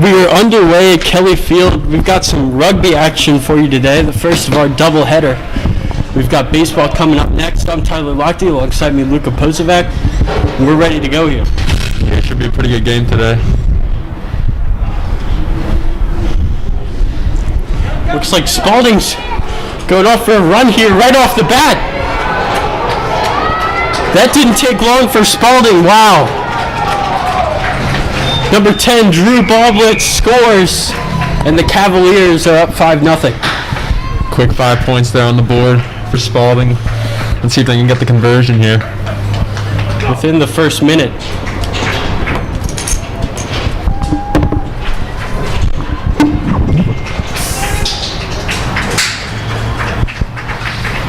We are underway at Kelly Field. We've got some rugby action for you today, the first of our doubleheader. We've got baseball coming up next. I'm Tyler Lochte, alongside me Luka Pozovac. We're ready to go here. Yeah, it should be a pretty good game today. Looks like Spalding's going off for a run here right off the bat. That didn't take long for Spalding. Wow. Number 10, Drew Barblett scores, and the Cavaliers are up 5-0. Quick 5 points there on the board for Spalding. Let's see if they can get the conversion here. Within the first minute.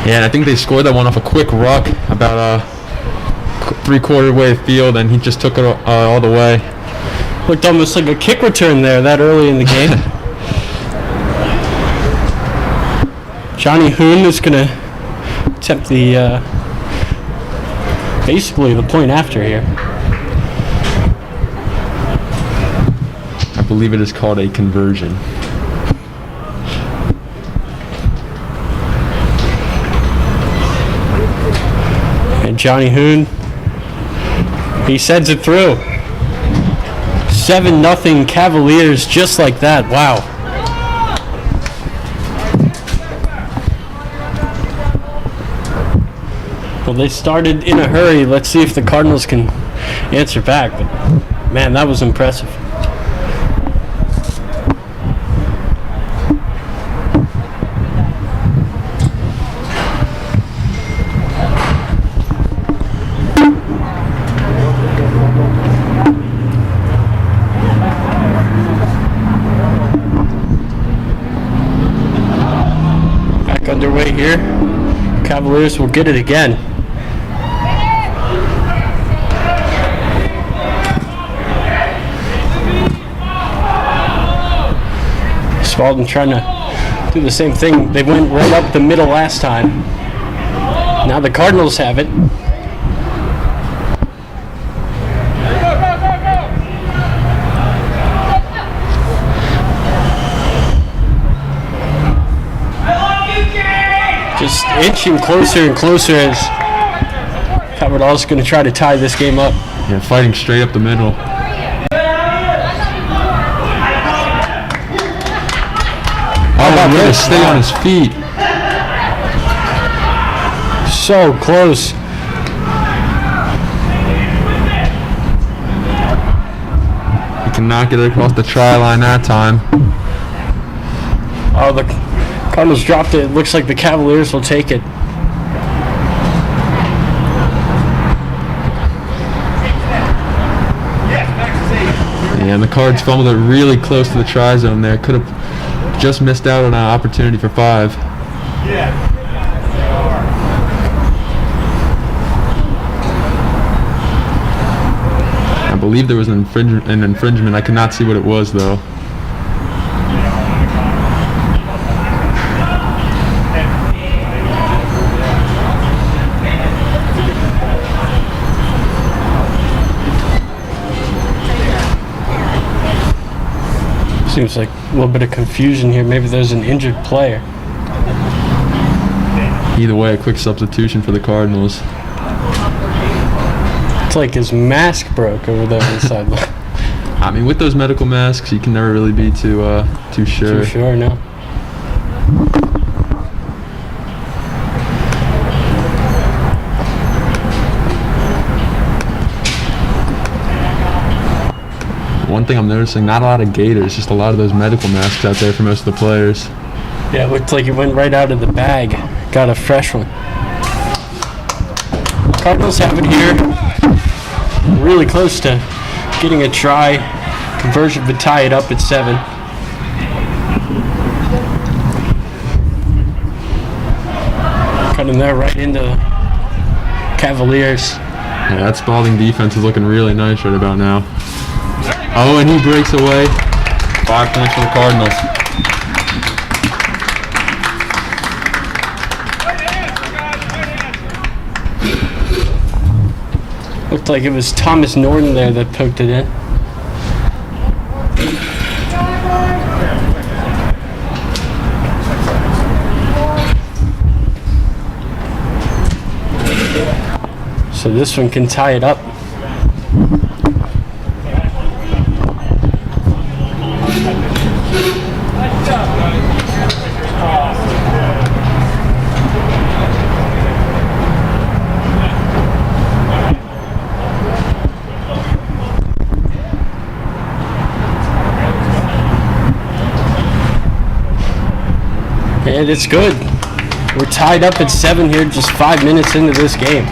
Yeah, and I think they scored that one off a quick ruck about three-quarter way of field, and he just took it all the way. Looked almost like a kick return there that early in the game. Johnny Hoon is going to attempt the, basically the point after here. I believe it is called a conversion. And Johnny Hoon, he sends it through. 7-0 Cavaliers, just like that. Wow. Well, they started in a hurry. Let's see if the Cardinals can answer back. But, man, that was impressive. Underway here. Cavaliers will get it again. Spalding trying to do the same thing. They went right up the middle last time. Now the Cardinals have it. Just inching closer and closer as Cardinals going to try to tie this game up. Yeah, fighting straight up the middle. Oh, way to stay on his feet. So close. He cannot get it across the try line that time. Oh, the Cardinals dropped it. It looks like the Cavaliers will take it. And the Cards fumbled it really close to the try zone there. Could have just missed out on an opportunity for 5. I believe there was an infringement. I could not see what it was, though. Seems like a little bit of confusion here. Maybe there's an injured player. Either way, a quick substitution for the Cardinals. It's like his mask broke over there on the sideline. I mean, with those medical masks, you can never really be too sure. Too sure, no. One thing I'm noticing, not a lot of gaiters, just a lot of those medical masks out there for most of the players. Yeah, it looked like it went right out of the bag. Got a fresh one. Cardinals have it here. Really close to getting a try. Conversion would tie it up at 7. Cutting there right into the Cavaliers. Yeah, that Spalding defense is looking really nice right about now. Oh, and he breaks away. 5 points for the Cardinals. Looked like it was Thomas Norton there that poked it in. So this one can tie it up. And it's good. We're tied up at 7 here, just 5 minutes into this game.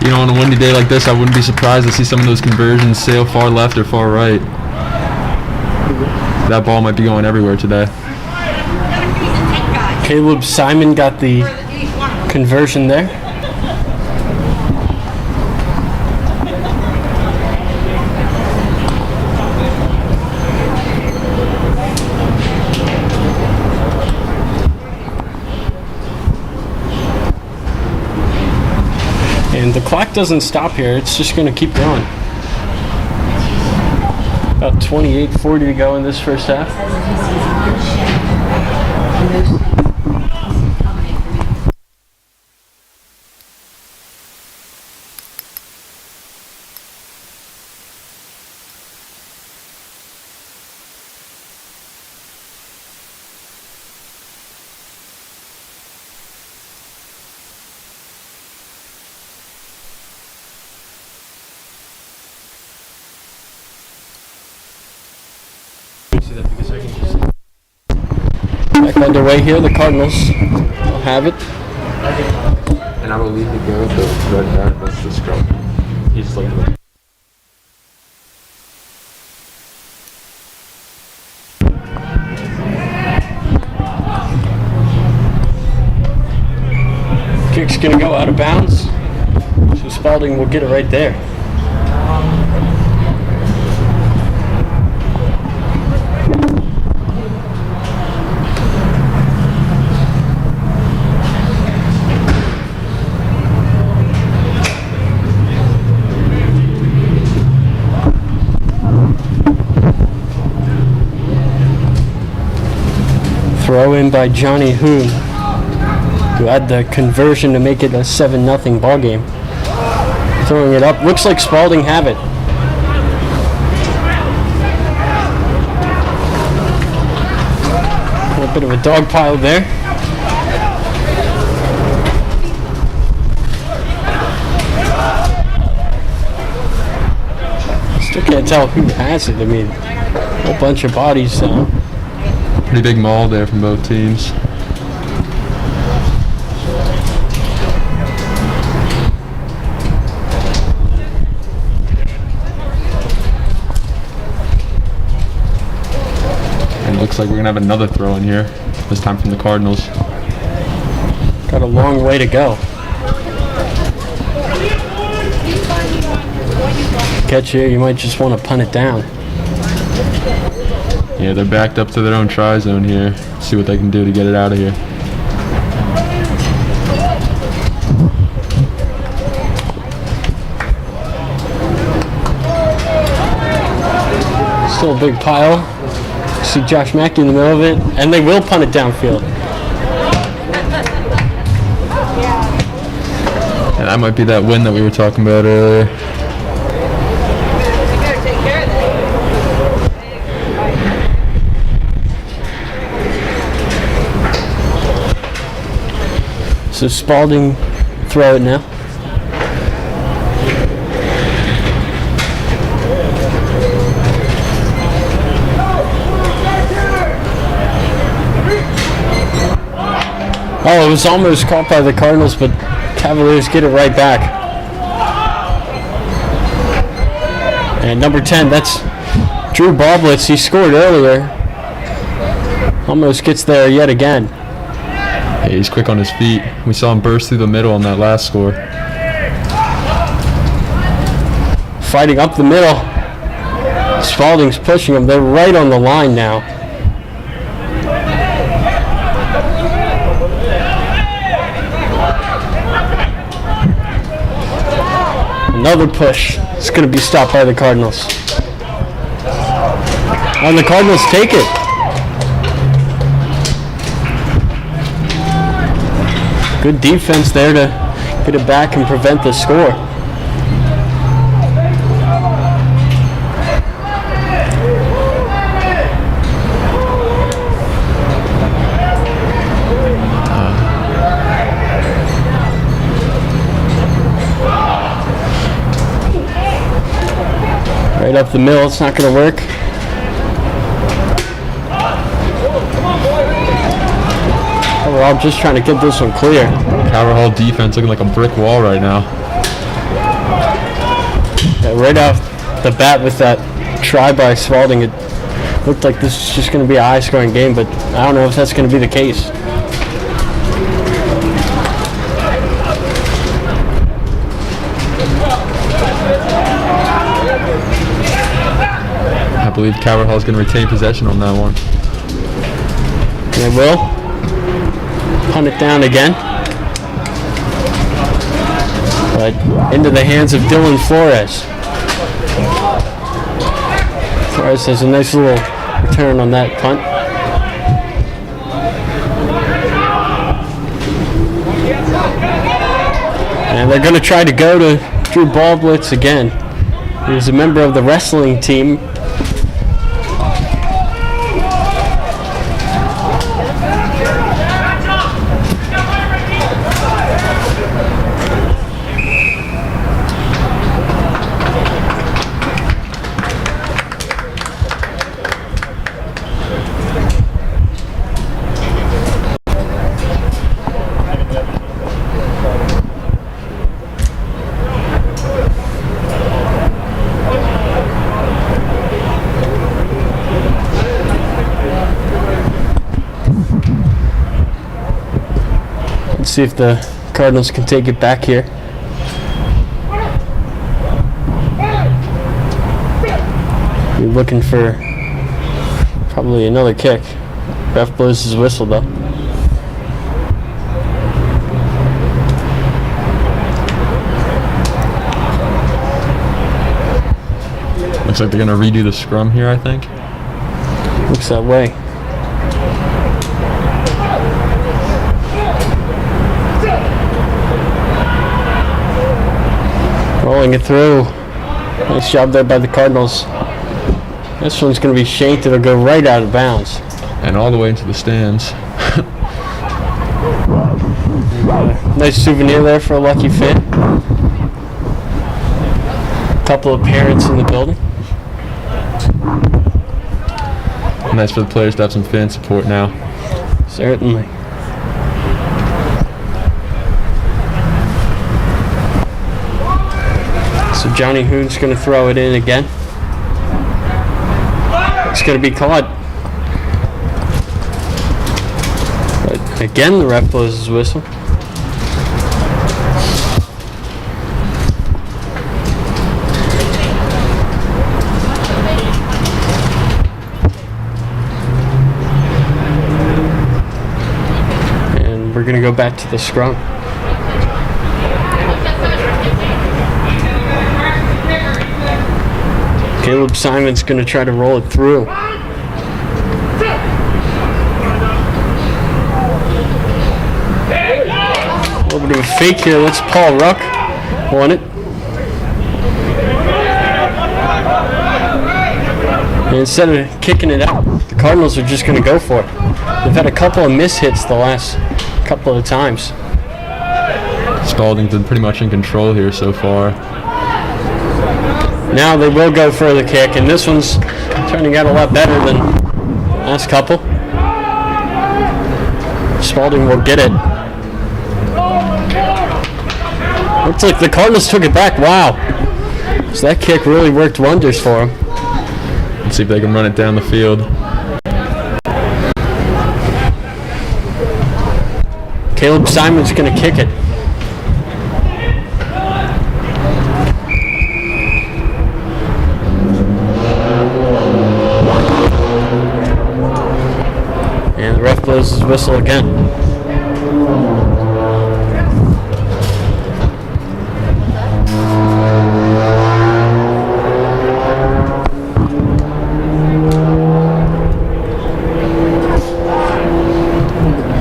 You know, on a windy day like this, I wouldn't be surprised to see some of those conversions sail far left or far right. That ball might be going everywhere today. Caleb Simon got the conversion there. And the clock doesn't stop here, it's just going to keep going. About 28:40 to go in this first half. Back underway here, the Cardinals will have it. And I will leave the go with the red hat. That's the scrub. He's like the Kick's going to go out of bounds. So Spalding will get it right there. Throw in by Johnny Hoon, who had the conversion to make it a 7-0 ball game. Throwing it up, looks like Spalding have it. A bit of a dog pile there. Still can't tell who has it. I mean, a whole bunch of bodies. pretty big maul there from both teams. And it looks like we're going to have another throw in here, this time from the Cardinals. Got a long way to go. Catch here, you might just want to punt it down. Yeah, they're backed up to their own try zone here. See what they can do to get it out of here. Still a big pile. See Josh Mackey in the middle of it, and they will punt it downfield. And that might be that win that we were talking about earlier. So Spalding throw it now. Oh, it was almost caught by the Cardinals, but Cavaliers get it right back. And number 10, that's Drew Barblitz. He scored earlier. Almost gets there yet again. Yeah, he's quick on his feet. We saw him burst through the middle on that last score. Fighting up the middle. Spalding's pushing him. They're right on the line now. Another push. It's going to be stopped by the Cardinals. And the Cardinals take it. Good defense there to get it back and prevent the score. Right up the middle, it's not going to work. Overall, just trying to get this one clear. Tower Hall defense looking like a brick wall right now. Yeah, right off the bat with that try by Spalding, it looked like this is just going to be a high-scoring game, but I don't know if that's going to be the case. I believe Coward Hall is going to retain possession on that one. They will. Punt it down again. But into the hands of Dylan Flores. Flores has a nice little return on that punt. And they're going to try to go to Drew Ball Blitz again. He's a member of the wrestling team. See if the Cardinals can take it back here. You're looking for probably another kick. Ref blows his whistle though. Looks like they're going to redo the scrum here, I think. Looks that way. Rolling it through. Nice job there by the Cardinals. This one's going to be shanked. It'll go right out of bounds. And all the way into the stands. Nice souvenir there for a lucky fan. Couple of parents in the building. Nice for the players to have some fan support now. Certainly. So Johnny Hoon's going to throw it in again. It's going to be caught. But again, the ref blows his whistle. And we're going to go back to the scrum. Caleb Simon's going to try to roll it through. A little bit of a fake here. Let's Paul Ruck on it. And instead of kicking it out, the Cardinals are just going to go for it. They've had a couple of mishits the last couple of times. Spalding's been pretty much in control here so far. Now they will go for the kick, and this one's turning out a lot better than the last couple. Spalding will get it. Looks like the Cardinals took it back. Wow. So that kick really worked wonders for them. Let's see if they can run it down the field. Caleb Simon's going to kick it. And the ref blows his whistle again.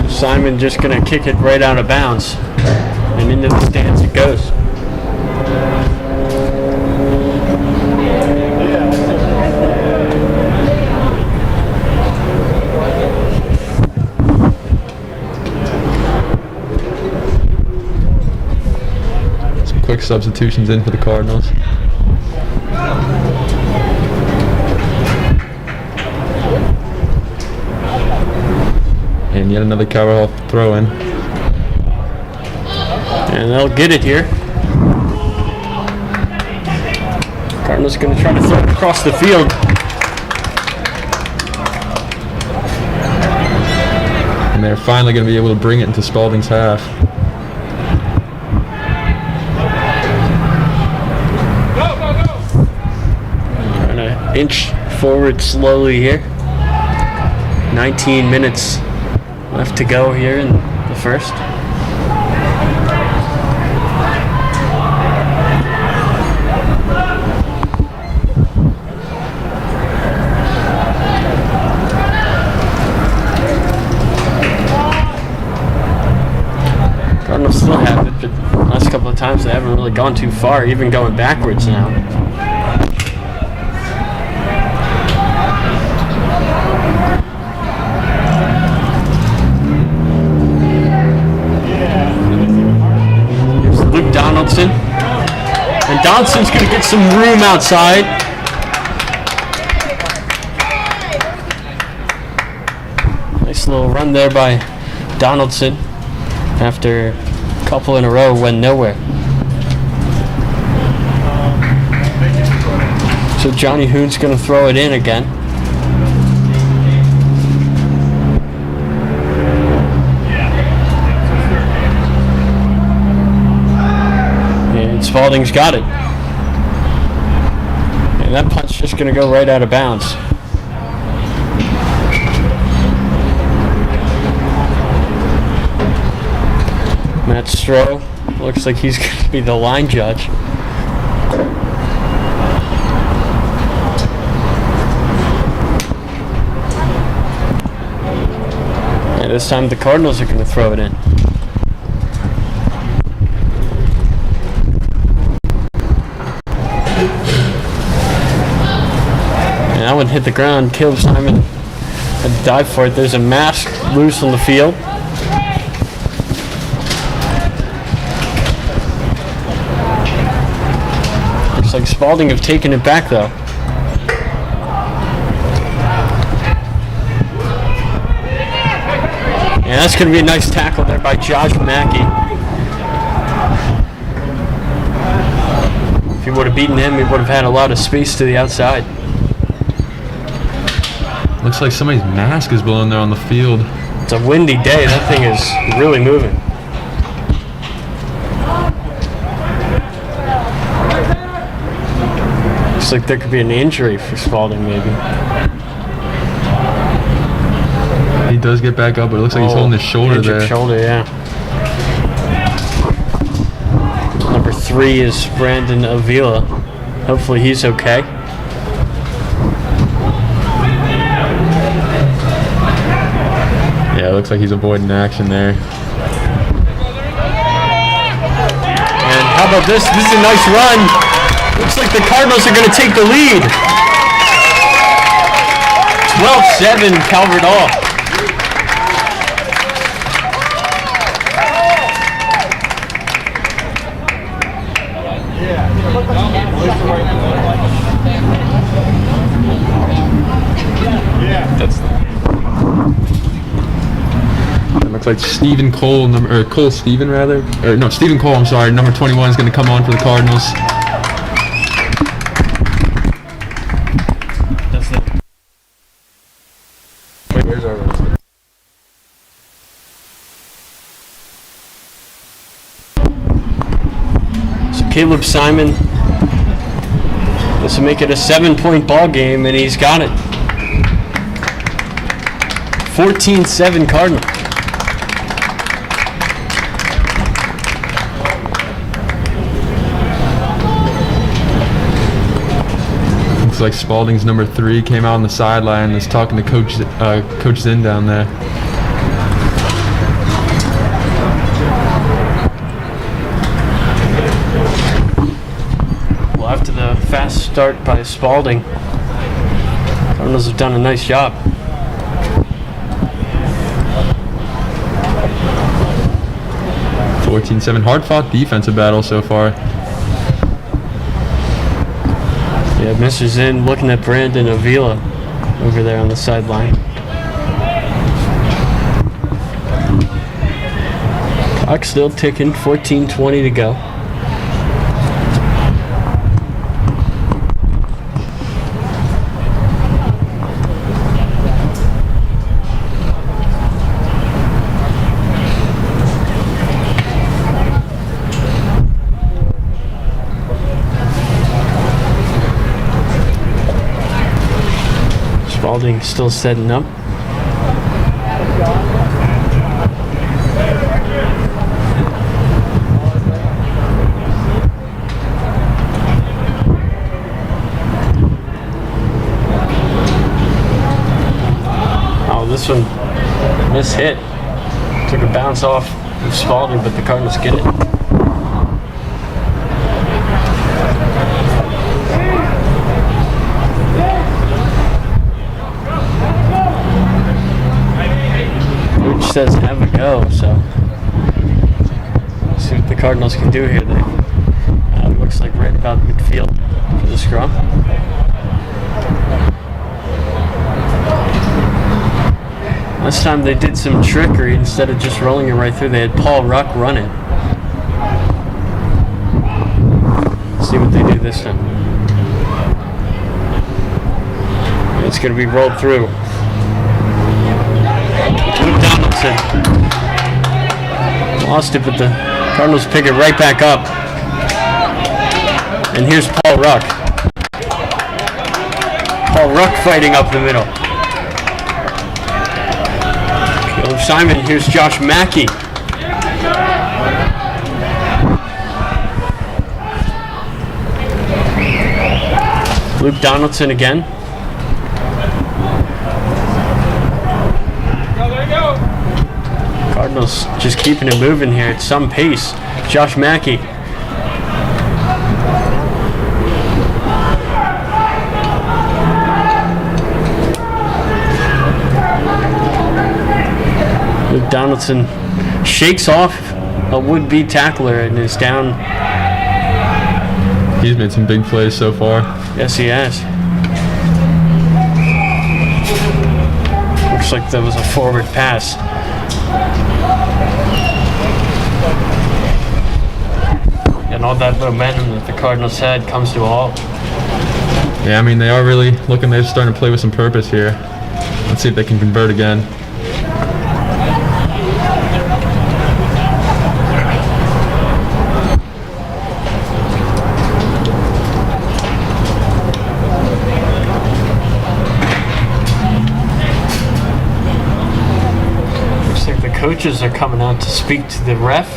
Simon just going to kick it right out of bounds. And into the stands it goes. Quick substitutions in for the Cardinals. Yet another Cowbell throw in. And they'll get it here. Cardinals going to try to throw it across the field. And they're finally going to be able to bring it into Spalding's half. Trying to inch forward slowly here. 19 minutes left to go here in the first. Cardinals still have it, but the last couple of times they haven't really gone too far, even going backwards now. Here's Luke Donaldson. And Donaldson's going to get some room outside. Nice little run there by Donaldson after a couple in a row went nowhere. So Johnny Hoon's going to throw it in again. And Spalding's got it. And that punt's just going to go right out of bounds. Matt Stroh looks like he's going to be the line judge. And this time the Cardinals are going to throw it in. And that one hit the ground. Caleb Simon had to dive for it. There's a mask loose on the field. Like Spalding have taken it back though. And that's going to be a nice tackle there by Josh Mackey. If he would have beaten him, he would have had a lot of space to the outside. Looks like somebody's mask is blowing there on the field. It's a windy day. That thing is really moving. Looks like there could be an injury for Spalding, maybe. He does get back up, but it looks like he's holding his shoulder there. Shoulder, yeah. Number 3 is Brandon Avila. Hopefully he's okay. Yeah, it looks like he's avoiding action there. And how about this? This is a nice run. Looks like the Cardinals are going to take the lead. 12-7, Calvert Hall. It looks like Stephen Cole, Stephen Cole, I'm sorry, number 21 is going to come on for the Cardinals. Caleb Simon. This will make it a 7-point ball game, and he's got it. 14-7 Cardinals. Looks like Spalding's number 3 came out on the sideline and is talking to Coach Zinn down there. After the fast start by Spalding, Cardinals have done a nice job. (14-7) hard-fought defensive battle so far. Yeah, Mr. Zinn looking at Brandon Avila over there on the sideline. Clock still ticking, 14:20 to go. Spalding still setting up. Oh, this one mishit. Took a bounce off of Spalding, but the Cardinals get it. Says have a go, so let's see what the Cardinals can do here. It looks like right about midfield for the scrum. Last time they did some trickery. Instead of just rolling it right through, they had Paul Ruck run it. Let's see what they do this time. It's going to be rolled through. Lost it, but the Cardinals pick it right back up. And here's Paul Ruck. Paul Ruck fighting up the middle. Caleb Simon, here's Josh Mackey. Luke Donaldson again. Cardinals just keeping it moving here at some pace. Josh Mackey. Luke Donaldson shakes off a would-be tackler and is down. He's made some big plays so far. Yes, he has. Looks like that was a forward pass. And all that momentum that the Cardinals had comes to a halt. Yeah, I mean, they are really looking, they're starting to play with some purpose here. Let's see if they can convert again. Looks like the coaches are coming out to speak to the ref.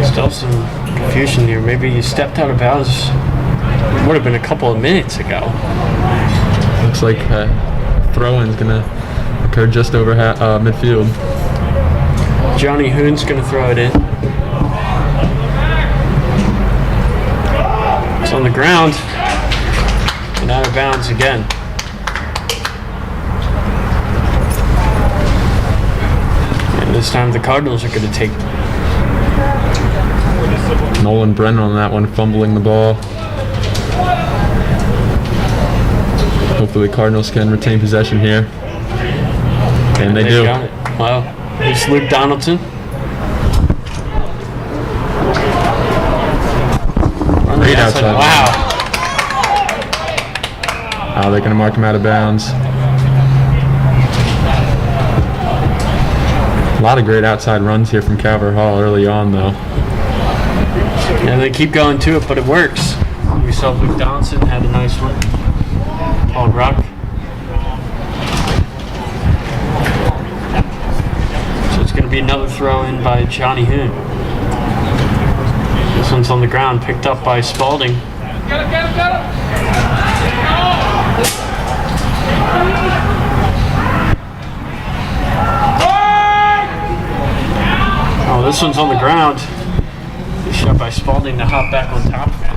Still some confusion here. Maybe he stepped out of bounds. It would have been a couple of minutes ago. Looks like throw-in's gonna occur just over midfield. Johnny Hoon's gonna throw it in. It's on the ground and out of bounds again. And this time the Cardinals are gonna take. Nolan Brennan on that one, fumbling the ball. Hopefully the Cardinals can retain possession here. And they do. Got it. Wow. Here's Luke Donaldson. Great outside. Wow. Oh, they're going to mark him out of bounds. A lot of great outside runs here from Calvert Hall early on, though. Yeah, they keep going to it, but it works. We saw Luke Donaldson had a nice one. Paul Ruck. So it's going to be another throw in by Johnny Hoon. This one's on the ground, picked up by Spalding. Get him! Oh, this one's on the ground. shot by Spalding to hop back on top of it.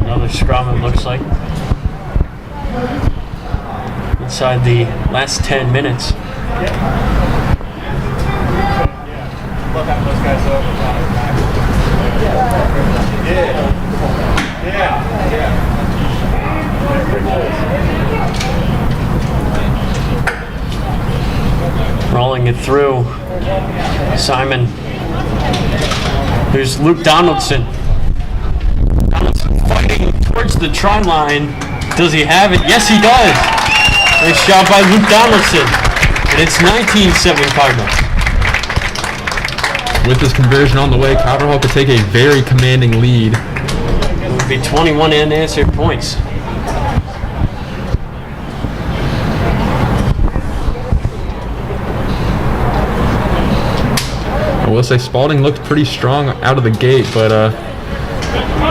Another scrum, it looks like. Inside the last 10 minutes. Rolling it through. Simon. There's Luke Donaldson. Donaldson fighting towards the try line. Does he have it? Yes, he does. Nice shot by Luke Donaldson. And it's 19-7 Cardinals. With this conversion on the way, Calvert Hall could take a very commanding lead. It would be 21 unanswered points. I will say Spalding looked pretty strong out of the gate, but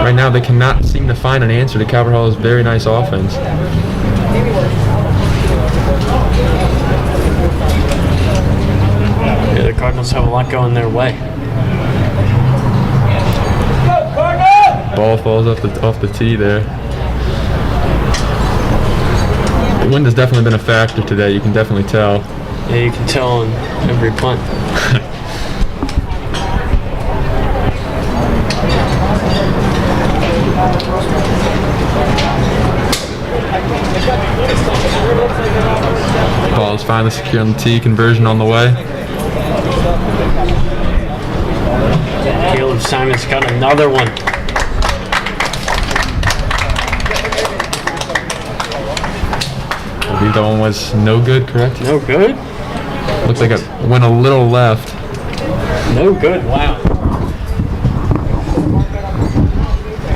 right now they cannot seem to find an answer to Calvert Hall's very nice offense. Yeah, the Cardinals have a lot going their way. Ball falls off the tee there. The wind has definitely been a factor today, you can definitely tell. Yeah, you can tell on every punt. Ball is finally secure on the tee, conversion on the way. Caleb Simon's got another one. I believe that one was no good, correct? No good? Looks like it went a little left. No good, wow.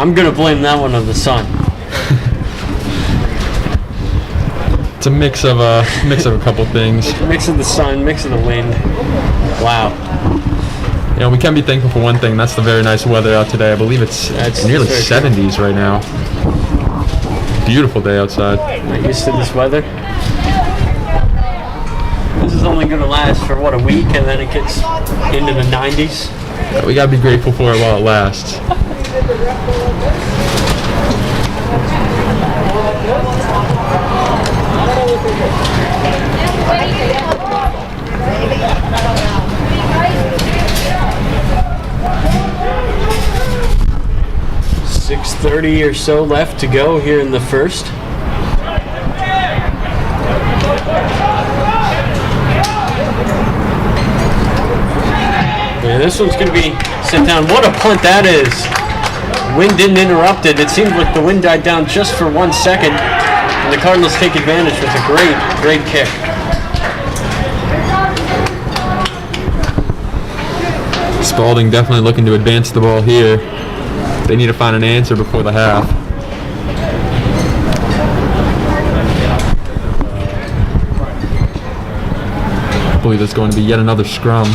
I'm going to blame that one on the sun. It's a mix of a couple things. Mix of the sun, mix of the wind. Wow. You know, we can be thankful for one thing. That's the very nice weather out today. I believe it's nearly 70s right now. Beautiful day outside. Not used to this weather. This is only going to last for, what, a week, and then it gets into the 90s? We got to be grateful for it while it lasts. 6:30 or so left to go here in the first. Yeah, this one's going to be set down. What a punt that is. Wind didn't interrupt it. It seemed like the wind died down just for 1 second. And the Cardinals take advantage with a great kick. Spalding definitely looking to advance the ball here. They need to find an answer before the half. I believe it's going to be yet another scrum.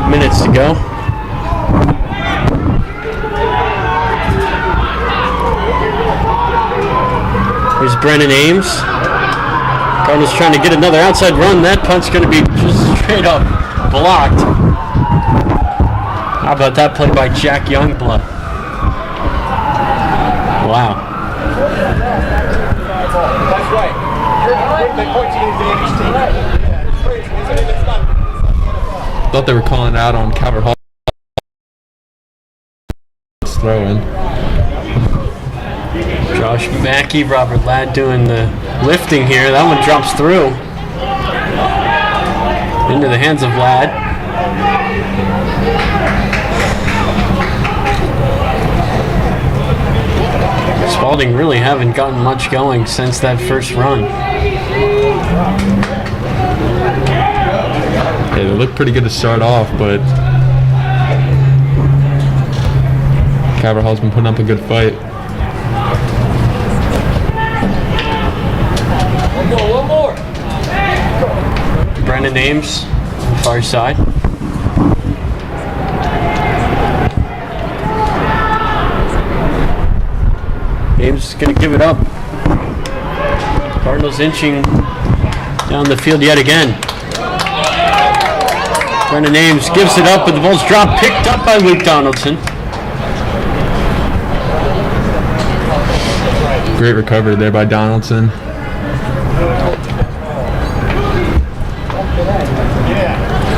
Minutes to go. Here's Brennan Ames. Cardinals trying to get another outside run. That punt's going to be just straight up blocked. How about that play by Jack Youngblood? Wow. That's right. Thought they were calling out on Calvert Hall. Throw in. Josh Mackey, Robert Ladd doing the lifting here. That one drops through into the hands of Ladd. Spalding really haven't gotten much going since that first run. Yeah, they look pretty good to start off, but Caverhall's been putting up a good fight. One more. Brendan Ames on the far side. Ames is going to give it up. Cardinals inching down the field yet again. Brendan Ames gives it up, but the ball's dropped, picked up by Luke Donaldson. Great recovery there by Donaldson.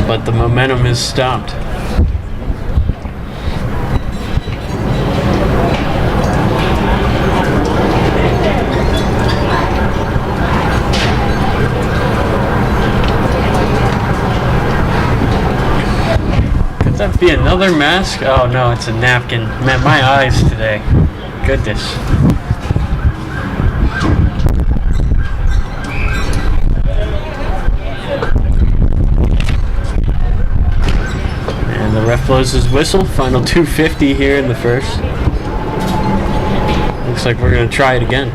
But the momentum is stopped. Could that be another mask? Oh no, it's a napkin. Man, my eyes today. Goodness. The ref blows his whistle. Final 2:50 here in the first. Looks like we're going to try it again.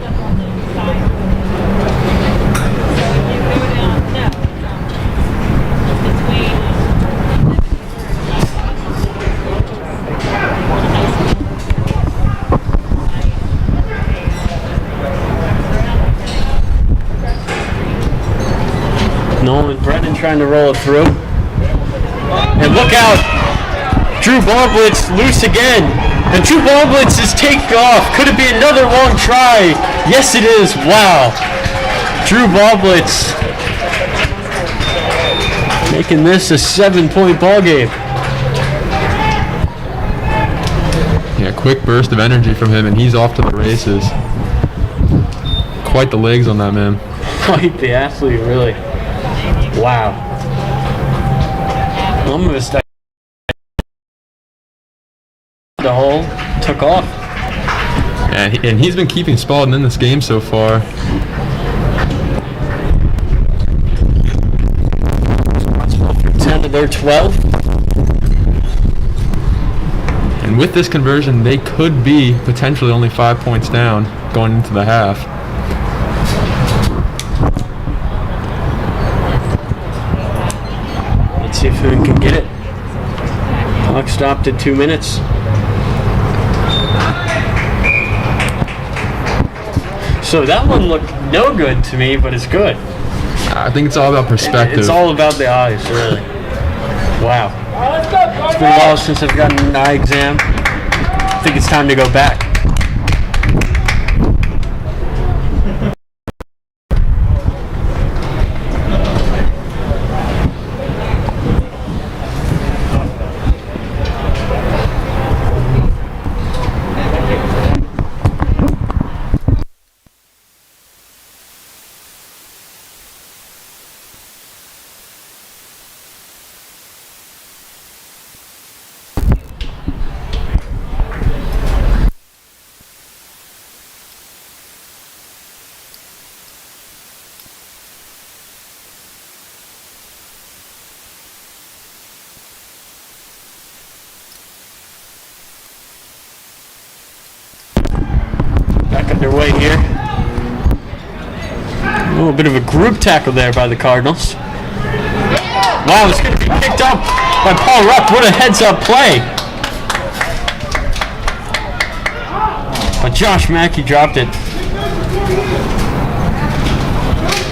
Nolan Brennan trying to roll it through. And look out! Drew Barblitz loose again. And Drew Barblitz is taking off. Could it be another long try? Yes, it is. Wow. Drew Barblitz making this a 7-point ball game. Yeah, quick burst of energy from him, and he's off to the races. Quite the legs on that man. Quite the athlete, really. Wow. Almost the hole took off. And he's been keeping Spalding in this game so far. Responsible for 10 of their 12. And with this conversion, they could be potentially only 5 points down going into the half. Let's see if Hoon can get it. Clock stopped at 2 minutes. So that one looked no good to me, but it's good. I think it's all about perspective. It's all about the eyes, really. Wow. It's been a while since I've gotten an eye exam. I think it's time to go back. Back underway here. A little bit of a group tackle there by the Cardinals. Wow, it's going to be picked up by Paul Ruck. What a heads-up play. But Josh Mackey dropped it.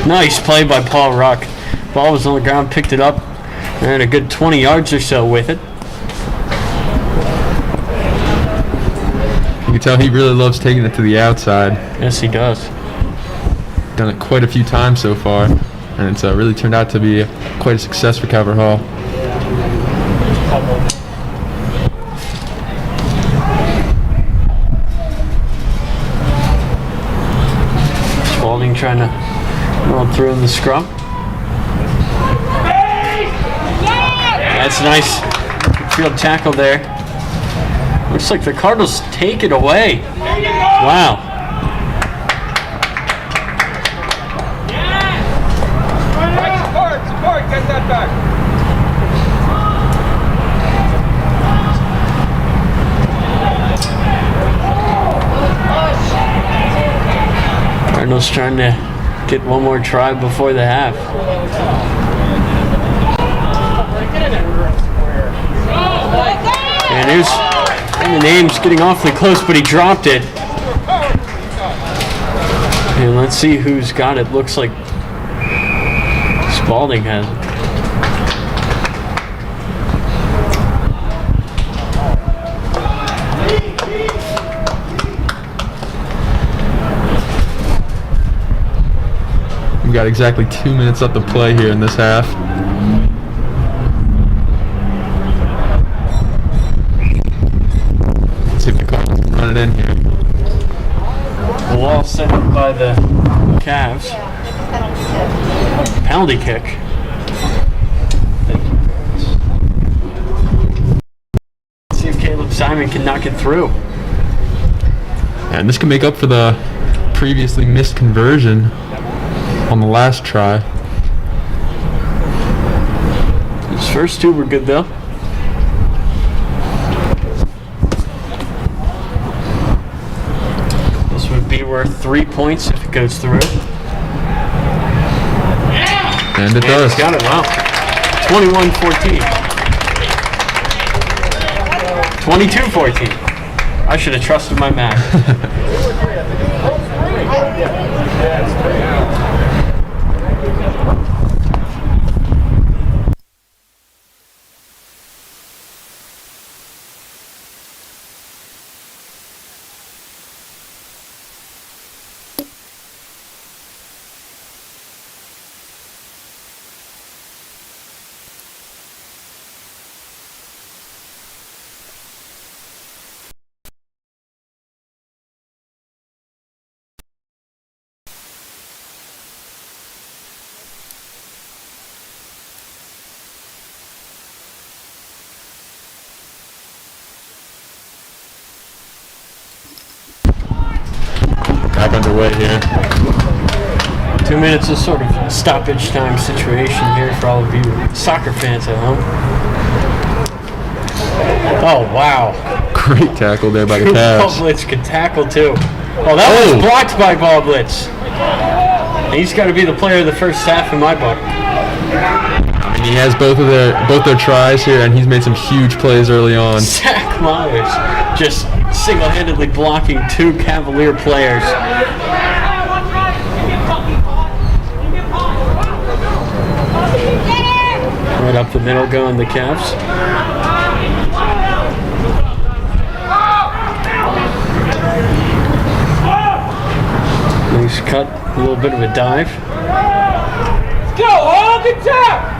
Nice play by Paul Ruck. Ball was on the ground, picked it up, and had a good 20 yards or so with it. You can tell he really loves taking it to the outside. Yes, he does. Done it quite a few times so far, and it's really turned out to be quite a success for Calvert Hall. Spalding trying to roll through in the scrum. That's a nice field tackle there. Looks like the Cardinals take it away. Wow. Cardinals trying to get one more try before the half. And here's the name's getting awfully close, but he dropped it. And let's see who's got it. Looks like Spalding has it. We've got exactly 2 minutes left to play here in this half. Let's see if the Cardinals can run it in here. The wall set up by the Cavs. Penalty kick. Let's see if Caleb Simon can knock it through. And this can make up for the previously missed conversion on the last try. His first two were good though. This would be worth 3 points if it goes through. And it does. He's got it, wow. 21-14. 22-14. I should have trusted my math. Back underway here. 2 minutes of sort of stoppage time situation here for all of you soccer fans at home. Oh, wow. Great tackle there by the Bob Cavs. Blitz could tackle too. Oh, that was blocked by Bob Blitz. He's got to be the player of the first half in my book. And he has both their tries here, and he's made some huge plays early on. Zach Myers just single-handedly blocking two Cavalier players. Right up the middle going the Cavs. Nice cut, a little bit of a dive. Let's go, all the top!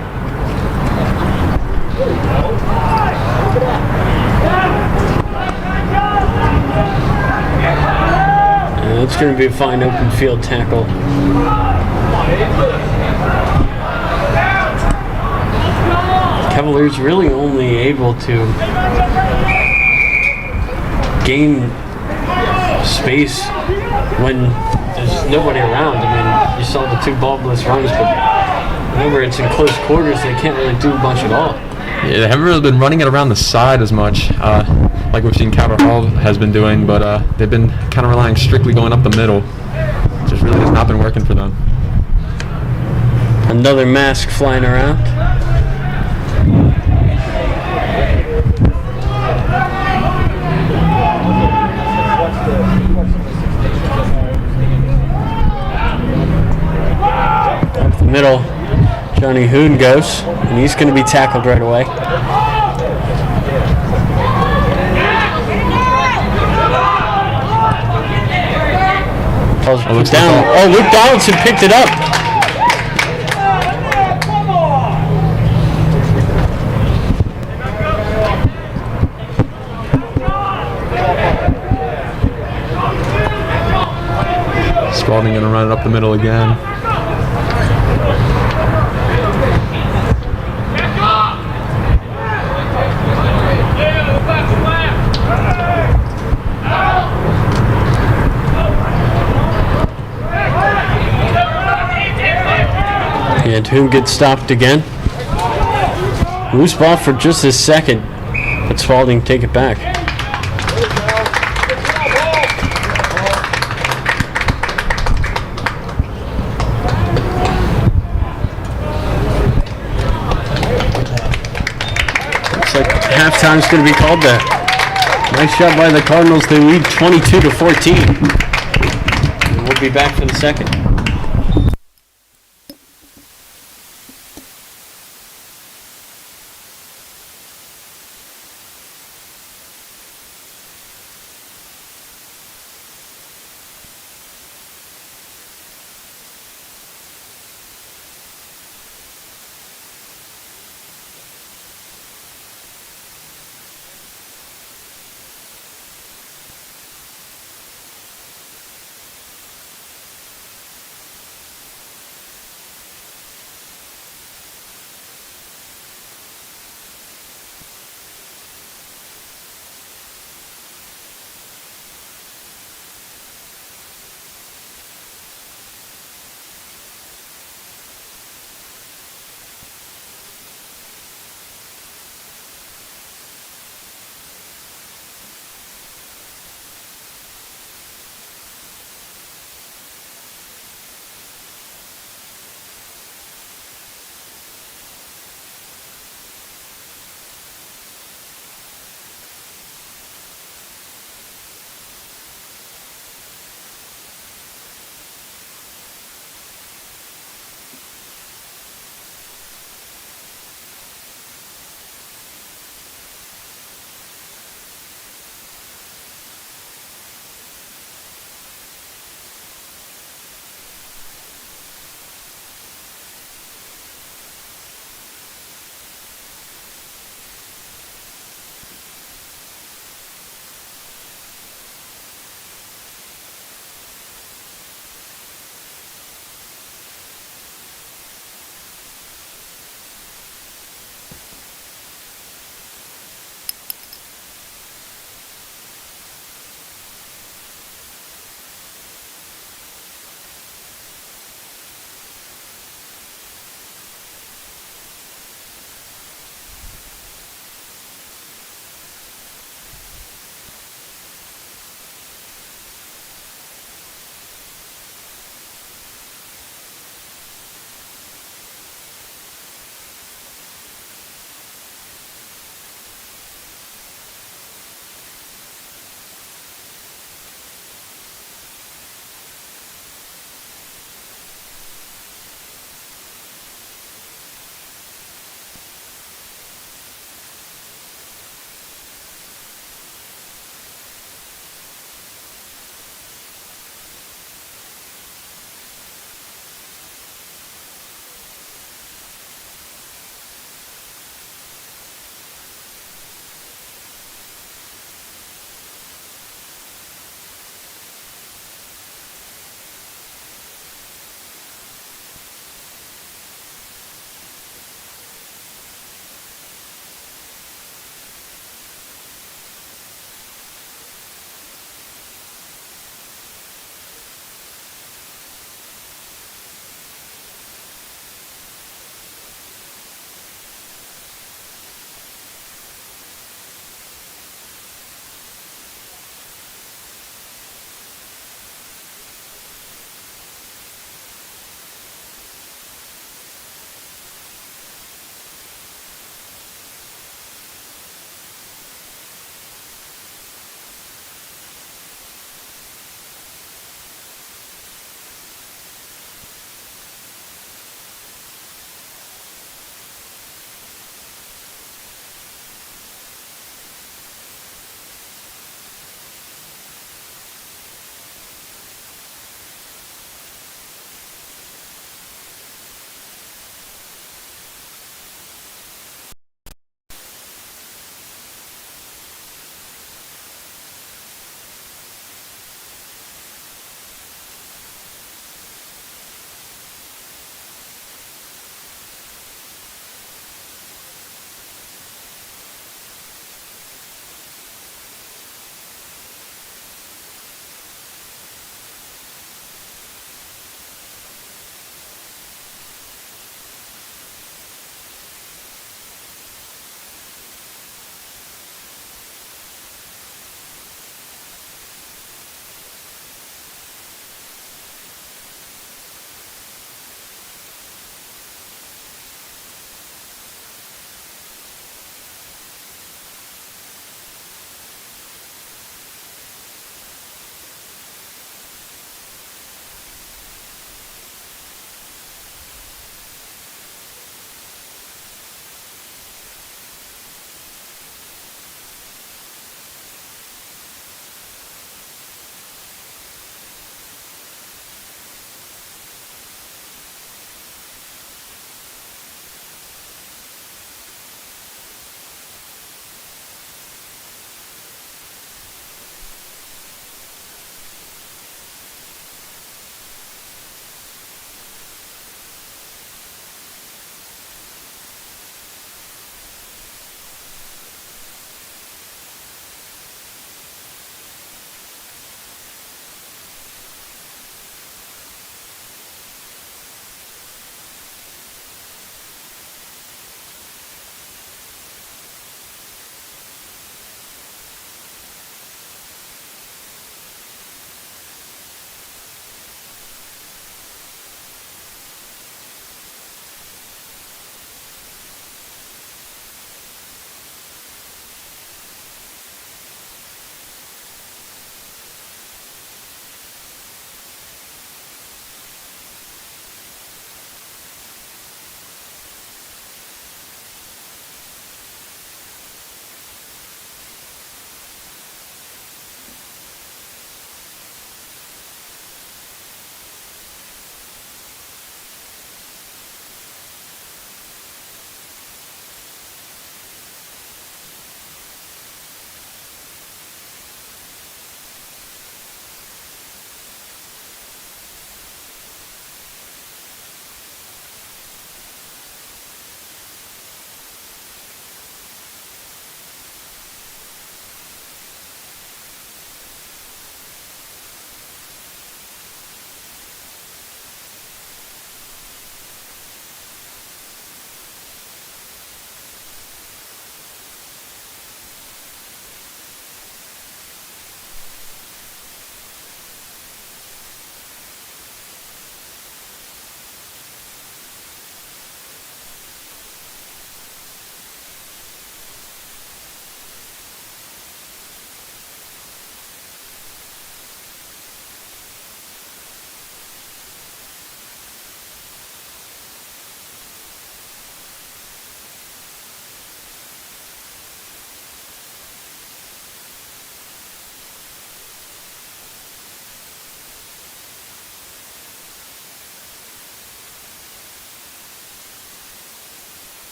And that's going to be a fine open field tackle. Cavaliers really only able to gain space when there's nobody around. I mean, you saw the two ball-blitz runs, but whenever it's in close quarters, they can't really do much at all. Yeah, they haven't really been running it around the side as much, like we've seen Calvert Hall has been doing, but they've been kind of relying strictly going up the middle. It just really has not been working for them. Another mask flying around. Up the middle, Johnny Hoon goes, and he's going to be tackled right away. Down. Oh, Luke Donaldson picked it up. Spalding going to run it up the middle again. And Hoon gets stopped again. Loose ball for just a second, but Spalding take it back. Looks like halftime's going to be called there. Nice shot by the Cardinals. They lead 22-14. And we'll be back for the second.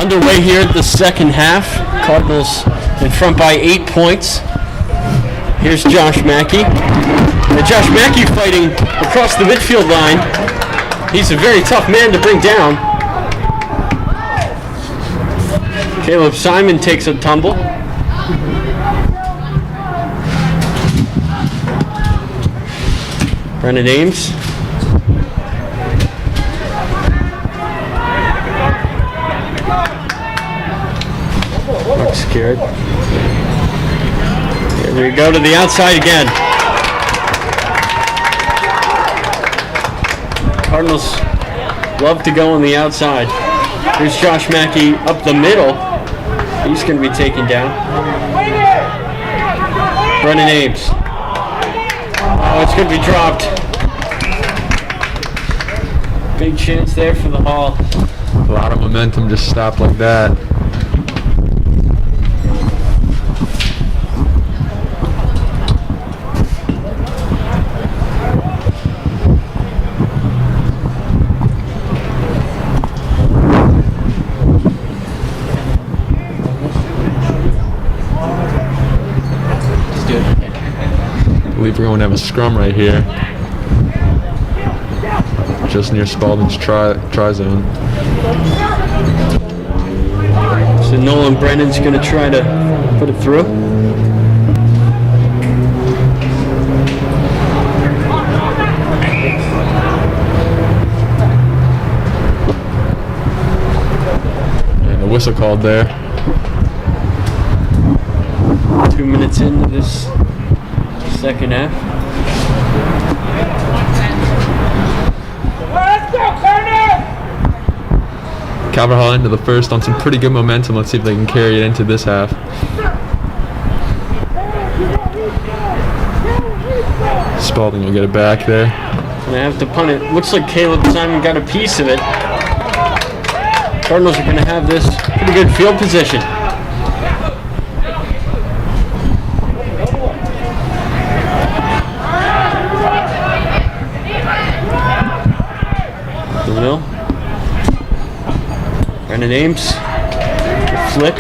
Underway here at the second half. Cardinals in front by 8 points. Here's Josh Mackey. And Josh Mackey fighting across the midfield line. He's a very tough man to bring down. Caleb Simon takes a tumble. Brennan Ames. Looks scared. Here we go to the outside again. Cardinals love to go on the outside. Here's Josh Mackey up the middle. He's going to be taken down. Brennan Ames. Oh, it's going to be dropped. Big chance there for the Hall. A lot of momentum just stopped like that. I believe we're going to have a scrum right here, just near Spalding's try zone. So Nolan Brennan's going to try to put it through. And a whistle called there. 2 minutes into this second half. Let's go, Cardinals! Calvert Hall into the first on some pretty good momentum. Let's see if they can carry it into this half. Spalding will get it back there. And I have to punt it. Looks like Caleb Simon got a piece of it. Cardinals are going to have this pretty good field position. Brennan Ames, flick.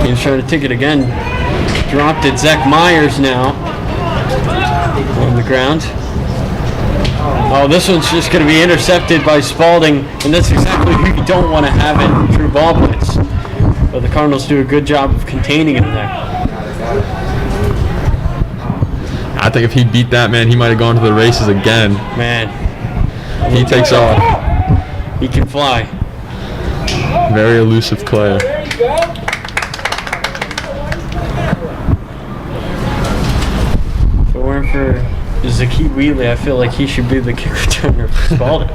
He's trying to take it again. Dropped it. Zach Myers now on the ground. Oh, this one's just going to be intercepted by Spalding, and that's exactly who you don't want to have it in true ball blitz. But the Cardinals do a good job of containing him there. I think if he beat that man, he might have gone to the races again. Man, he takes off. He can fly. Very elusive player. There you go. If it weren't for Zaki Wheatley, I feel like he should be the kick returner for Spalding.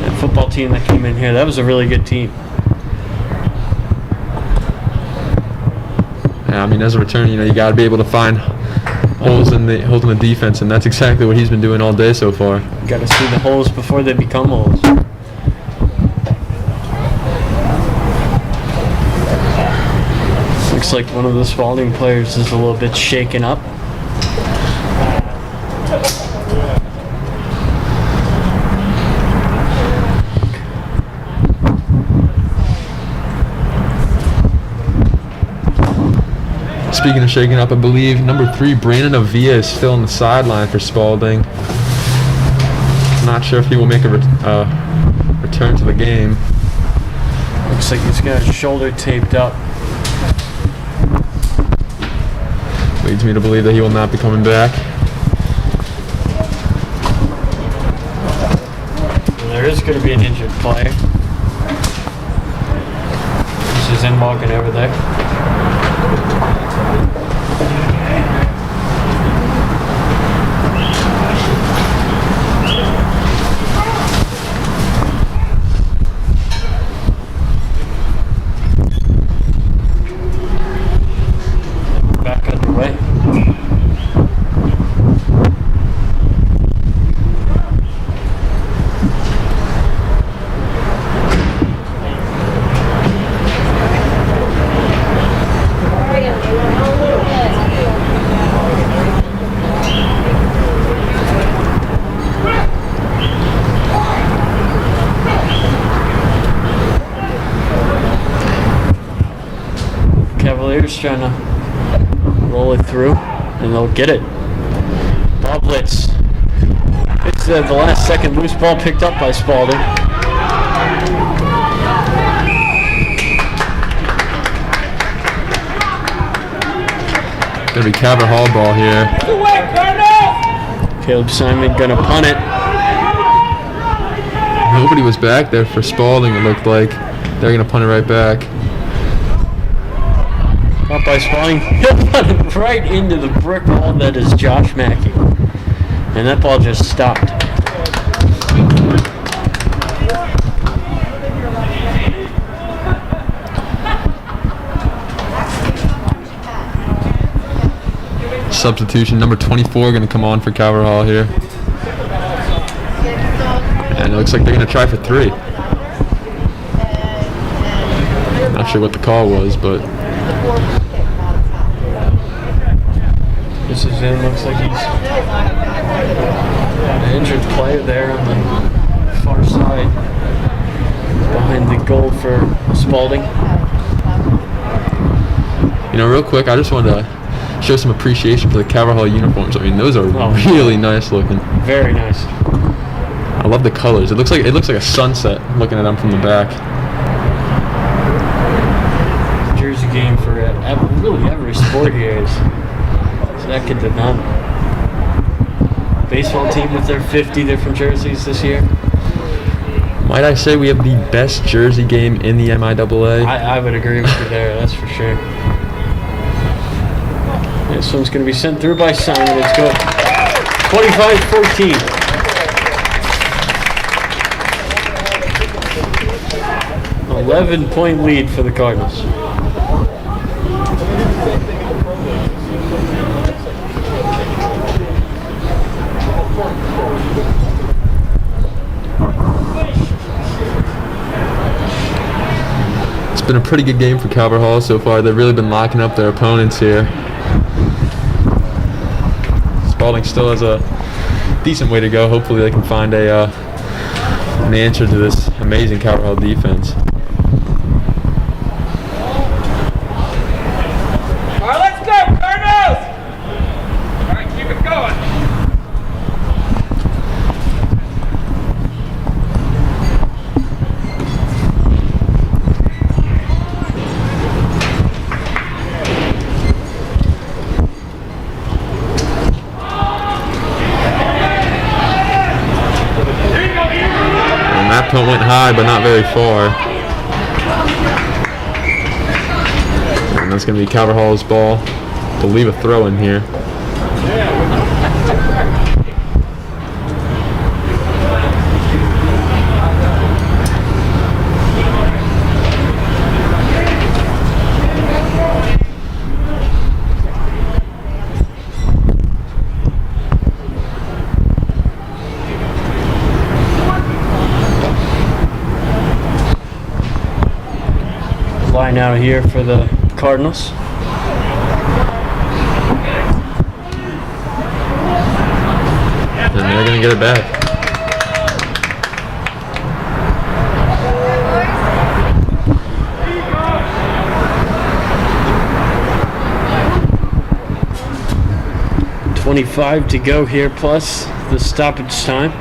That football team that came in here, that was a really good team. Yeah, I mean, as a returner, you got to be able to find holes in the defense, and that's exactly what he's been doing all day so far. You got to see the holes before they become holes. Looks like one of the Spalding players is a little bit shaken up. Speaking of shaking up, I believe number 3, Brandon Avia, is still on the sideline for Spalding. Not sure if he will make a return to the game. Looks like he's got his shoulder taped up. Leads me to believe that he will not be coming back. And there is going to be an injured player. This is in walking over there. Back underway. trying to roll it through, and they'll get it. Ball blitz. It's the last second loose ball picked up by Spalding. Gonna be Calvert Hall ball here. Away, Cardinals! Caleb Simon gonna punt it. Nobody was back there for Spalding, it looked like. They're gonna punt it right back. Up by Spalding. He'll punt it right into the brick wall that is Josh Mackey. And that ball just stopped. Substitution number 24 going to come on for Calvert Hall here. And it looks like they're going to try for 3. Not sure what the call was, but This is him. Looks like he's an injured player there on the far side, behind the goal for Spalding. you know, real quick, I just wanted to show some appreciation for the Calvert Hall uniforms. I mean, those are really nice looking. Very nice. I love the colors. It looks like a sunset looking at them from the back. Jersey game for really every sport here is second to none. Baseball team with their 50 different jerseys this year. Might I say we have the best jersey game in the MIAA? I would agree with you there, that's for sure. This one's going to be sent through by Simon. It's good. 25-14. An 11-point lead for the Cardinals. It's been a pretty good game for Calvert Hall so far. They've really been locking up their opponents here. Spalding still has a decent way to go. Hopefully they can find an answer to this amazing Calvert Hall defense. All right, let's go, Cardinals! All right, keep it going. That punt went high, but not very far. And that's going to be Calvert Hall's ball. To leave a throw in here. Line out here for the Cardinals. And they're going to get it back. .25 to go here, plus the stoppage time.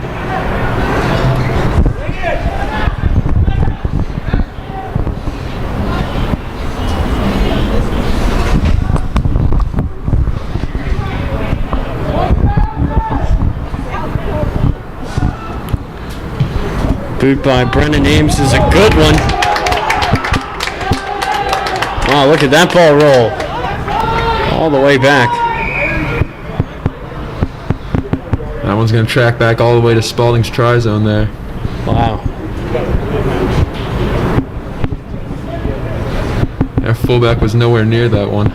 Boot by Brennan Ames is a good one. Wow, look at that ball roll. All the way back. That one's going to track back all the way to Spalding's try zone there. Wow. Their fullback was nowhere near that one.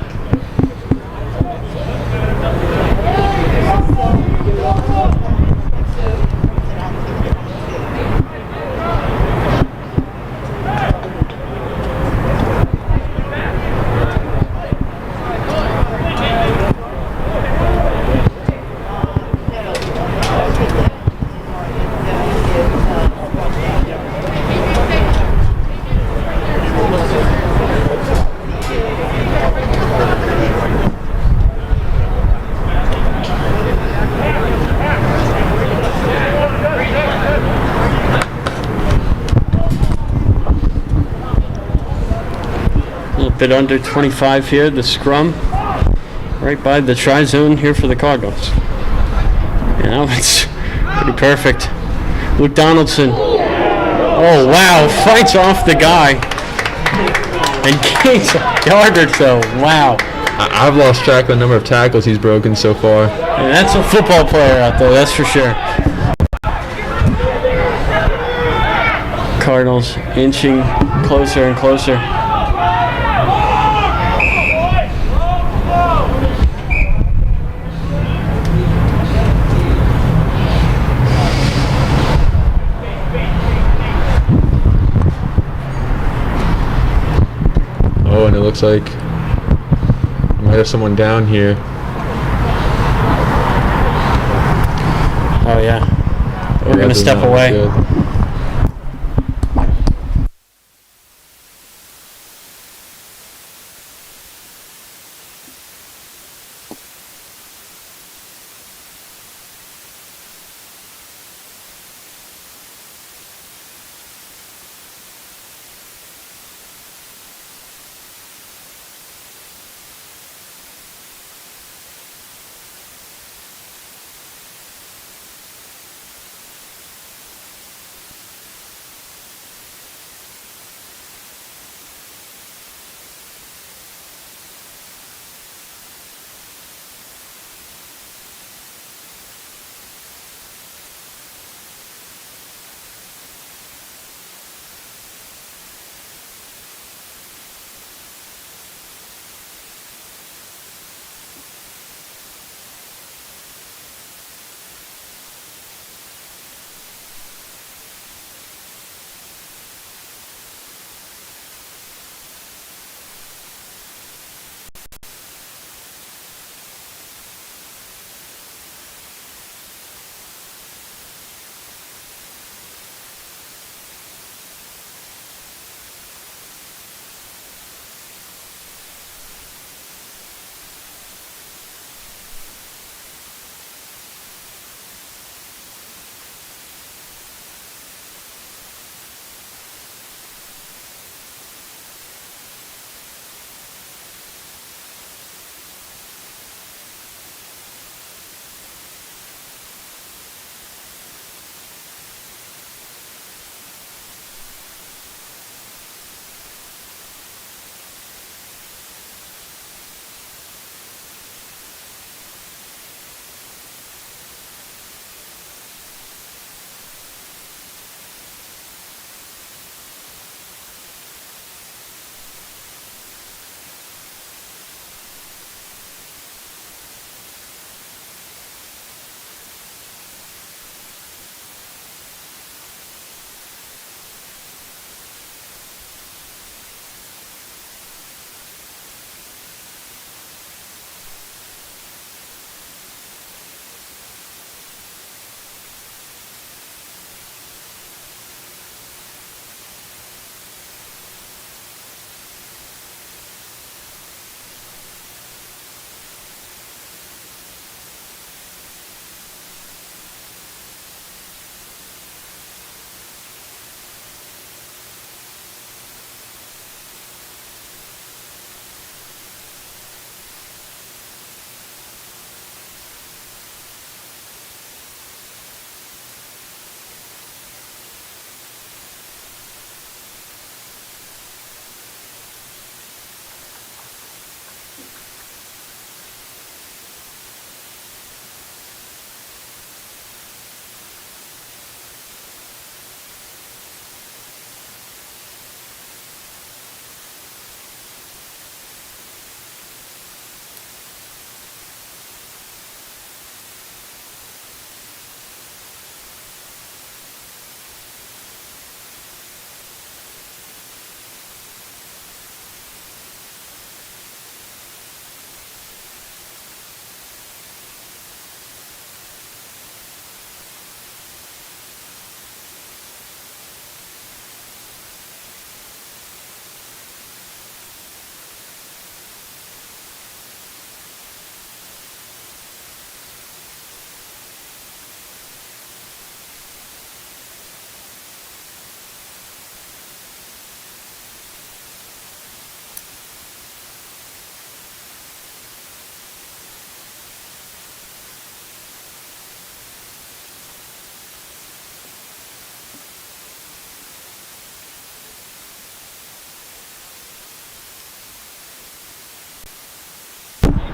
bit under 25 here. The scrum right by the tri-zone here for the Cardinals. It's pretty perfect. Luke Donaldson. Oh, wow. Fights off the guy. And gains a yard or so. Wow. I've lost track of the number of tackles he's broken so far. And that's a football player out there, that's for sure. Cardinals inching closer and closer. Oh, and it looks like we might have someone down here. Oh, yeah. We're going to step away. Good.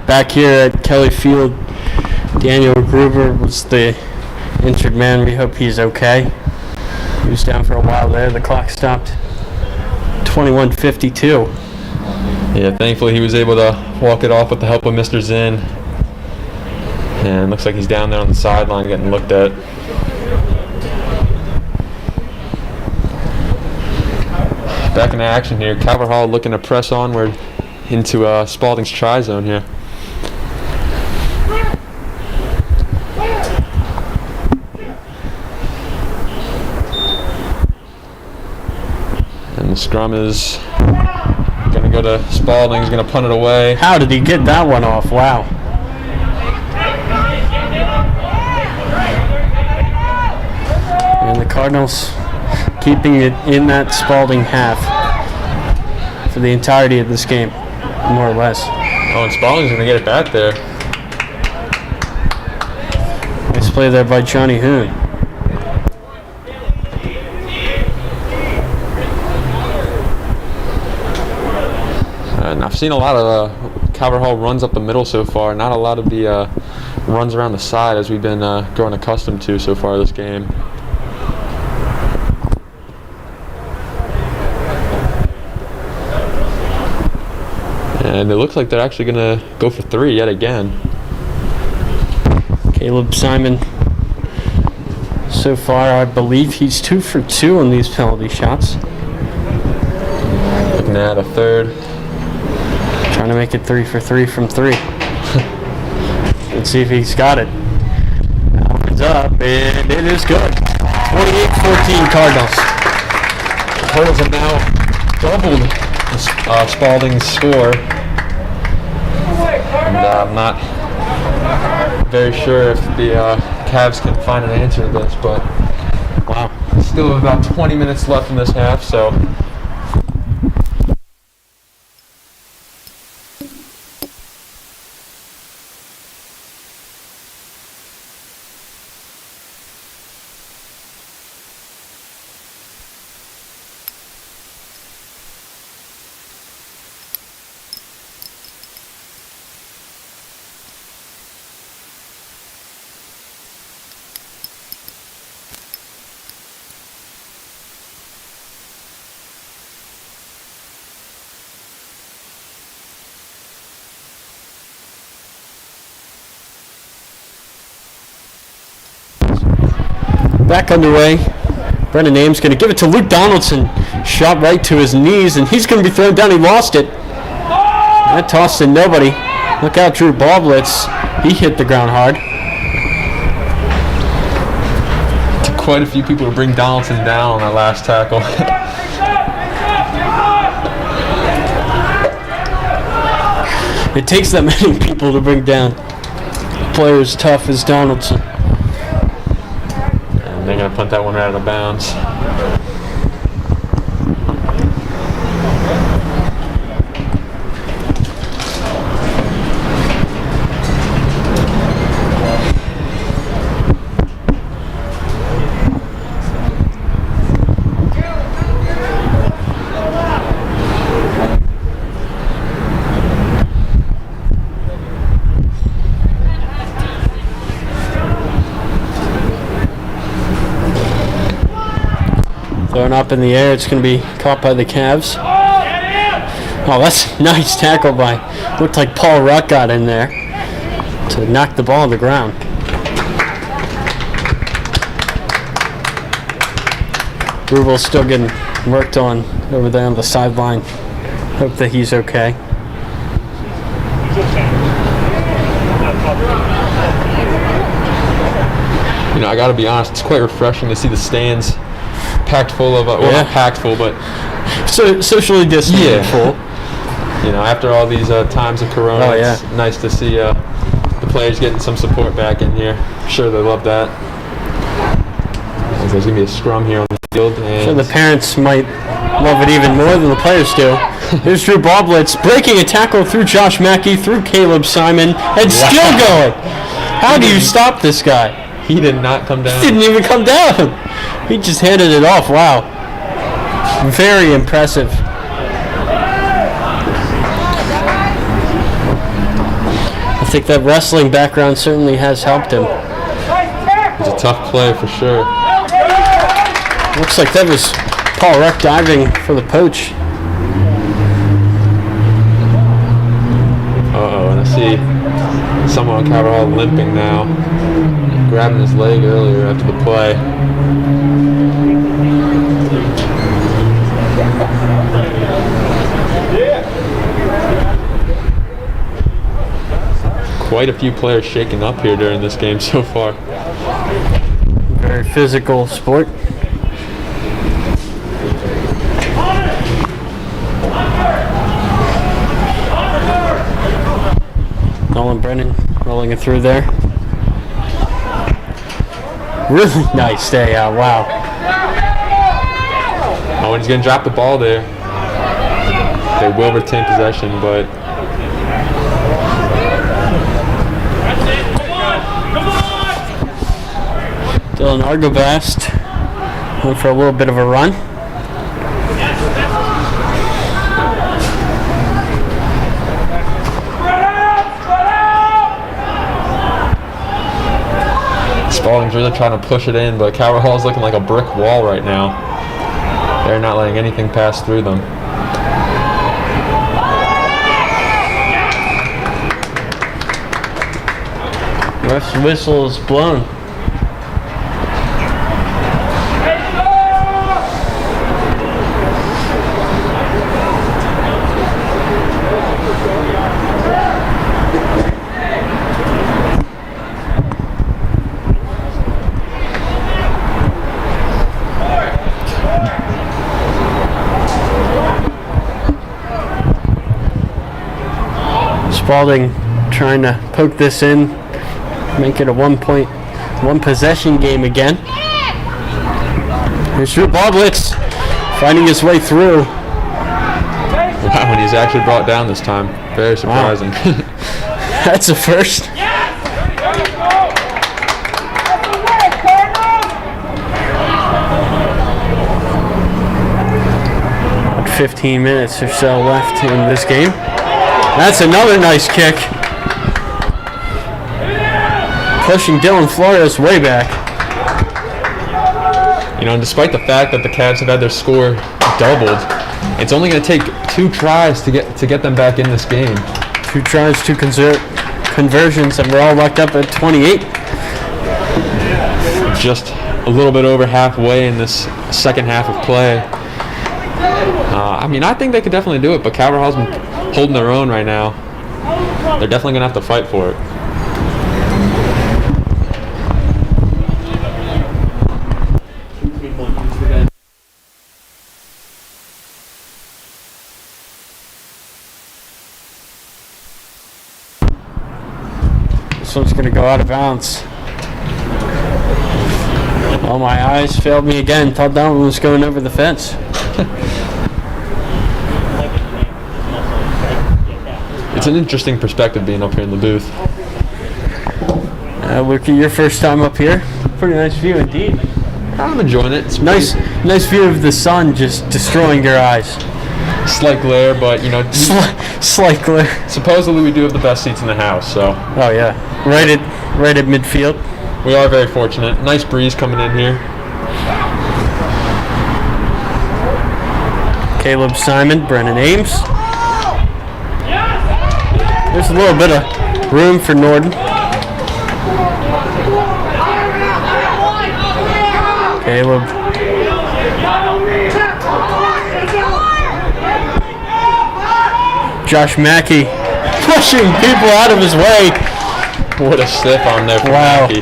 back here at Kelly Field, Daniel Gruber was the injured man. We hope he's okay. He was down for a while there. The clock stopped 21:52. Yeah, thankfully he was able to walk it off with the help of Mr. Zinn. And looks like he's down there on the sideline getting looked at. Back in action here. Calvert Hall looking to press onward into Spalding's try zone here. And the scrum is going to go to Spalding. He's going to punt it away. How did he get that one off? Wow. And the Cardinals keeping it in that Spalding half for the entirety of this game, more or less. Oh, and Spalding's going to get it back there. Nice play there by Johnny Hoon. And I've seen a lot of Calvert Hall runs up the middle so far, not a lot of the runs around the side as we've been growing accustomed to so far this game. And it looks like they're actually going to go for 3 yet again. Caleb Simon, so far, I believe he's 2 for 2 on these penalty shots. Looking at a third. Trying to make it 3 for 3 from 3. Let's see if he's got it. That one's up, and it is good. 28-14 Cardinals. The Cardinals have now doubled Spalding's score. And I'm not very sure if the Cavs can find an answer to this, but wow, still about 20 minutes left in this half, so back underway. Brendan Ames going to give it to Luke Donaldson. Shot right to his knees, and he's going to be thrown down. He lost it. That toss to nobody. Look out, Drew Boblitz. He hit the ground hard. took quite a few people to bring Donaldson down on that last tackle. It takes that many people to bring down a player as tough as Donaldson. And they're going to punt that one right out of bounds. Thrown up in the air, it's going to be caught by the Cavs. Oh, that's a nice tackle by, looked like Paul Ruck got in there to knock the ball on the ground. Rubel's still getting worked on over there on the sideline. Hope that he's okay. You know, I got to be honest, it's quite refreshing to see the stands packed full of, well, Yeah. not packed full, but So socially distanced full. you know, after all these times of Corona, Oh, yeah. it's nice to see the players getting some support back in here. I'm sure they love that. There's going to be a scrum here on the field. And So the parents might love it even more than the players do. Here's Drew Boblitz breaking a tackle through Josh Mackey, through Caleb Simon, and still going. How do you stop this guy? he did not come down. He didn't even come down. He just handed it off. Wow. Very impressive. think that wrestling background certainly has helped him. It's a tough play for sure. Looks like that was Paul Ruck diving for the poach. Uh-oh, and I see someone on Calvert Hall limping now. Grabbing his leg earlier after the play. Quite a few players shaken up here during this game so far. Very physical sport. Nolan Brennan rolling it through there. Really nice stay out. Wow. Oh, and he's going to drop the ball there. They will retain possession, but Dylan Argobast went for a little bit of a run. Spalding's really trying to push it in, but Calvert Hall's looking like a brick wall right now. They're not letting anything pass through them. Ref's whistle is blown. Spalding trying to poke this in, make it a 1 possession game again. Here's Drew Boblitz finding his way through. Wow, and he's actually brought down this time. Very surprising. Wow. That's a first. Yes! There you go! That's the way, Cardinals! 15 minutes or so left in this game. That's another nice kick. Pushing Dylan Flores way back. You know, and despite the fact that the Cavs have had their score doubled, it's only going to take 2 tries to get them back in this game. 2 tries, 2 conversions, and we're all locked up at 28. Just a little bit over halfway in this second half of play. I mean, I think they could definitely do it, but Calvert Hall's been holding their own right now. They're definitely going to have to fight for it. This one's going to go out of bounds. Oh, my eyes failed me again. Thought that one was going over the fence. It's an interesting perspective being up here in the booth. Luke, your first time up here. Pretty nice view indeed. I'm enjoying it. It's Nice view of the sun just destroying your eyes. slight glare, but you know, Slight glare. supposedly we do have the best seats in the house, so Oh yeah, right at midfield. we are very fortunate. Nice breeze coming in here. Caleb Simon, Brennan Ames. There's a little bit of room for Norden. Caleb. Josh Mackey pushing people out of his way. What a stiff on there for Wow. Mackey.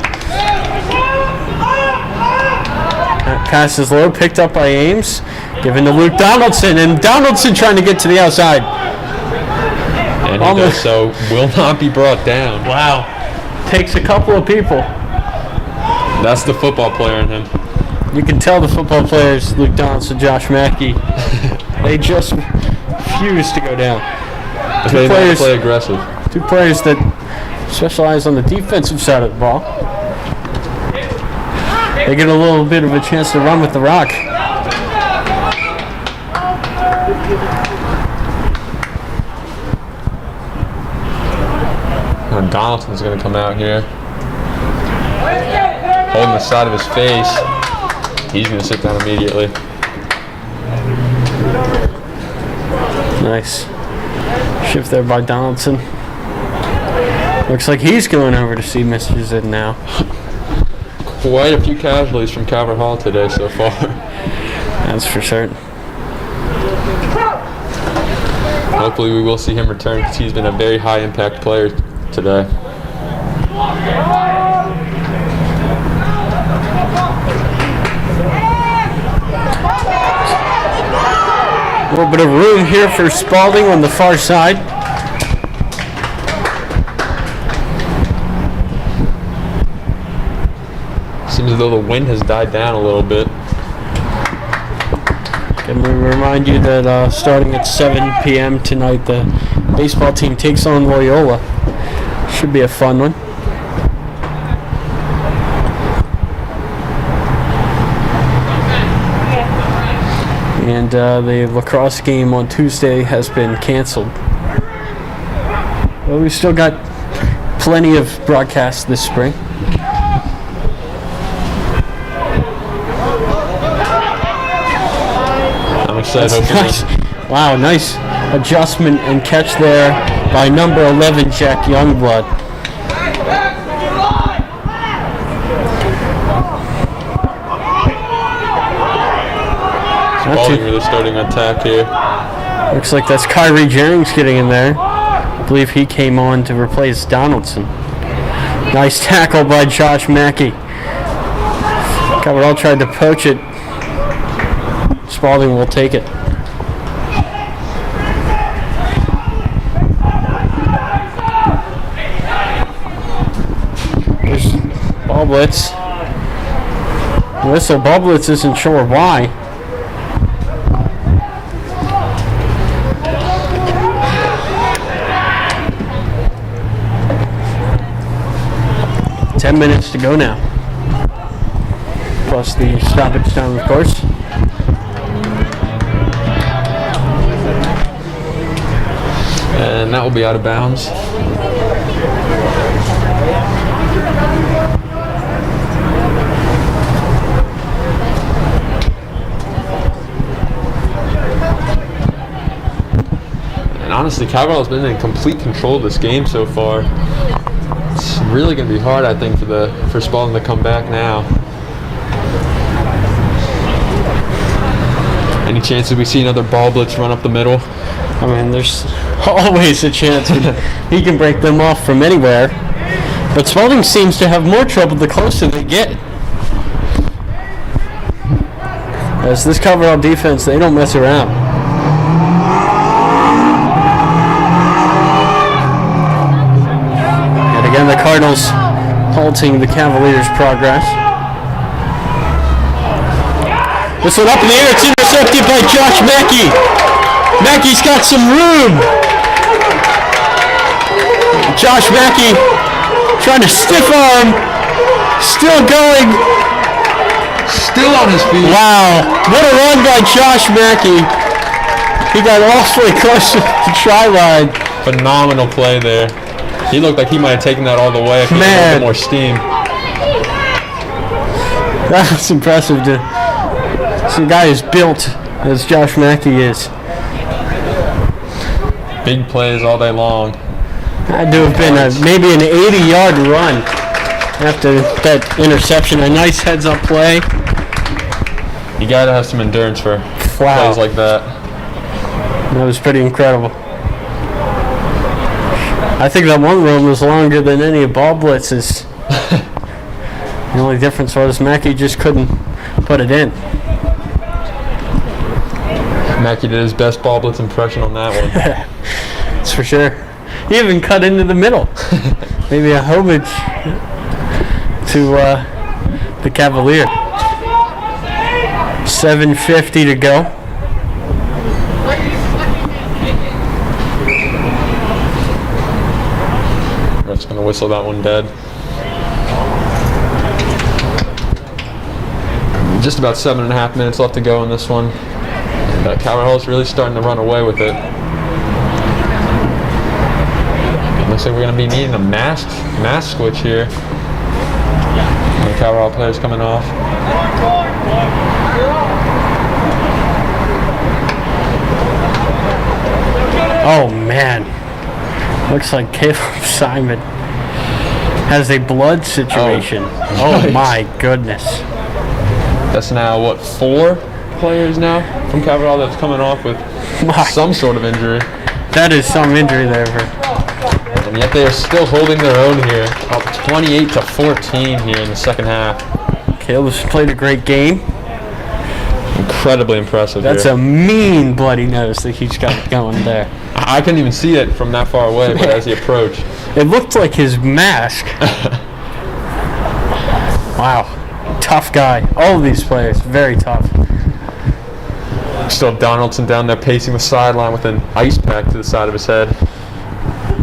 That pass is low, picked up by Ames. Given to Luke Donaldson, and Donaldson trying to get to the outside. And he does so, will not be brought down. Wow. Takes a couple of people. That's the football player in him. You can tell the football players, Luke Donaldson, Josh Mackey, they just refuse to go down. They like to play aggressive. Two players that specialize on the defensive side of the ball. They get a little bit of a chance to run with the rock. Donaldson's going to come out here. Holding the side of his face. He's going to sit down immediately. Nice. Shift there by Donaldson. Looks like he's going over to see Mr. Zid now. Quite a few casualties from Calvert Hall today so far. That's for certain. Hopefully we will see him return because he's been a very high impact player today. A little bit of room here for Spalding on the far side. Seems as though the wind has died down a little bit. Can we remind you that starting at 7 p.m. tonight, the baseball team takes on Loyola. Should be a fun one. And the lacrosse game on Tuesday has been canceled. Well, we've still got plenty of broadcasts this spring. I'm excited. Nice. Wow, nice adjustment and catch there by number 11, Jack Youngblood. Spalding really starting an attack here. Looks like that's Kyrie Jennings getting in there. I believe he came on to replace Donaldson. Nice tackle by Josh Mackey. All tried to poach it. Spalding will take it. There's ball blitz. Whistle. Ball blitz isn't sure why. Ten minutes to go now. Plus the stoppage time, of course. And that will be out of bounds. And honestly, Calvert has been in complete control of this game so far. It's really going to be hard, I think, for Spalding to come back now. Any chances we see another ball blitz run up the middle? I mean, there's always a chance he can break them off from anywhere. But Spalding seems to have more trouble the closer they get. As this coverall defense, they don't mess around. And again, the Cardinals halting the Cavaliers' progress. This one up in the air, it's intercepted by Josh Mackey. Mackey's got some room. Josh Mackey trying to stiff arm. Still going. Still on his feet. Wow. What a run by Josh Mackey. He got awfully close to the try line. Phenomenal play there. He looked like he might have taken that all the way if he had a little bit more steam. That was impressive. Some guy is built as Josh Mackey is. Big plays all day long. Had to have been maybe an 80-yard run after that interception. A nice heads-up play. You got to have some endurance for plays like that. That was pretty incredible. I think that one run was longer than any of ball blitzes. The only difference was Mackey just couldn't put it in. Mackey did his best ball blitz impression on that one. That's for sure. He even cut into the middle. Maybe a homage to the Cavalier. 7:50 to go. Ref's going to whistle that one dead. Just about 7.5 minutes left to go in this one. Calvert Hall is really starting to run away with it. Looks like we're going to be needing a mask switch here. The Calverhall players coming off. Oh man, looks like Caleb Simon has a blood situation. Oh my goodness. That's now, what, 4 players now from Calverhall that's coming off with some sort of injury. That is some injury there. And yet they are still holding their own here. Up 28-14 here in the second half. Caleb's played a great game. Incredibly impressive. That's here. a mean bloody nose that he's got going there. I couldn't even see it from that far away, but as he approached. It looked like his mask. Wow. Tough guy. All of these players, very tough. Still Donaldson down there pacing the sideline with an ice pack to the side of his head.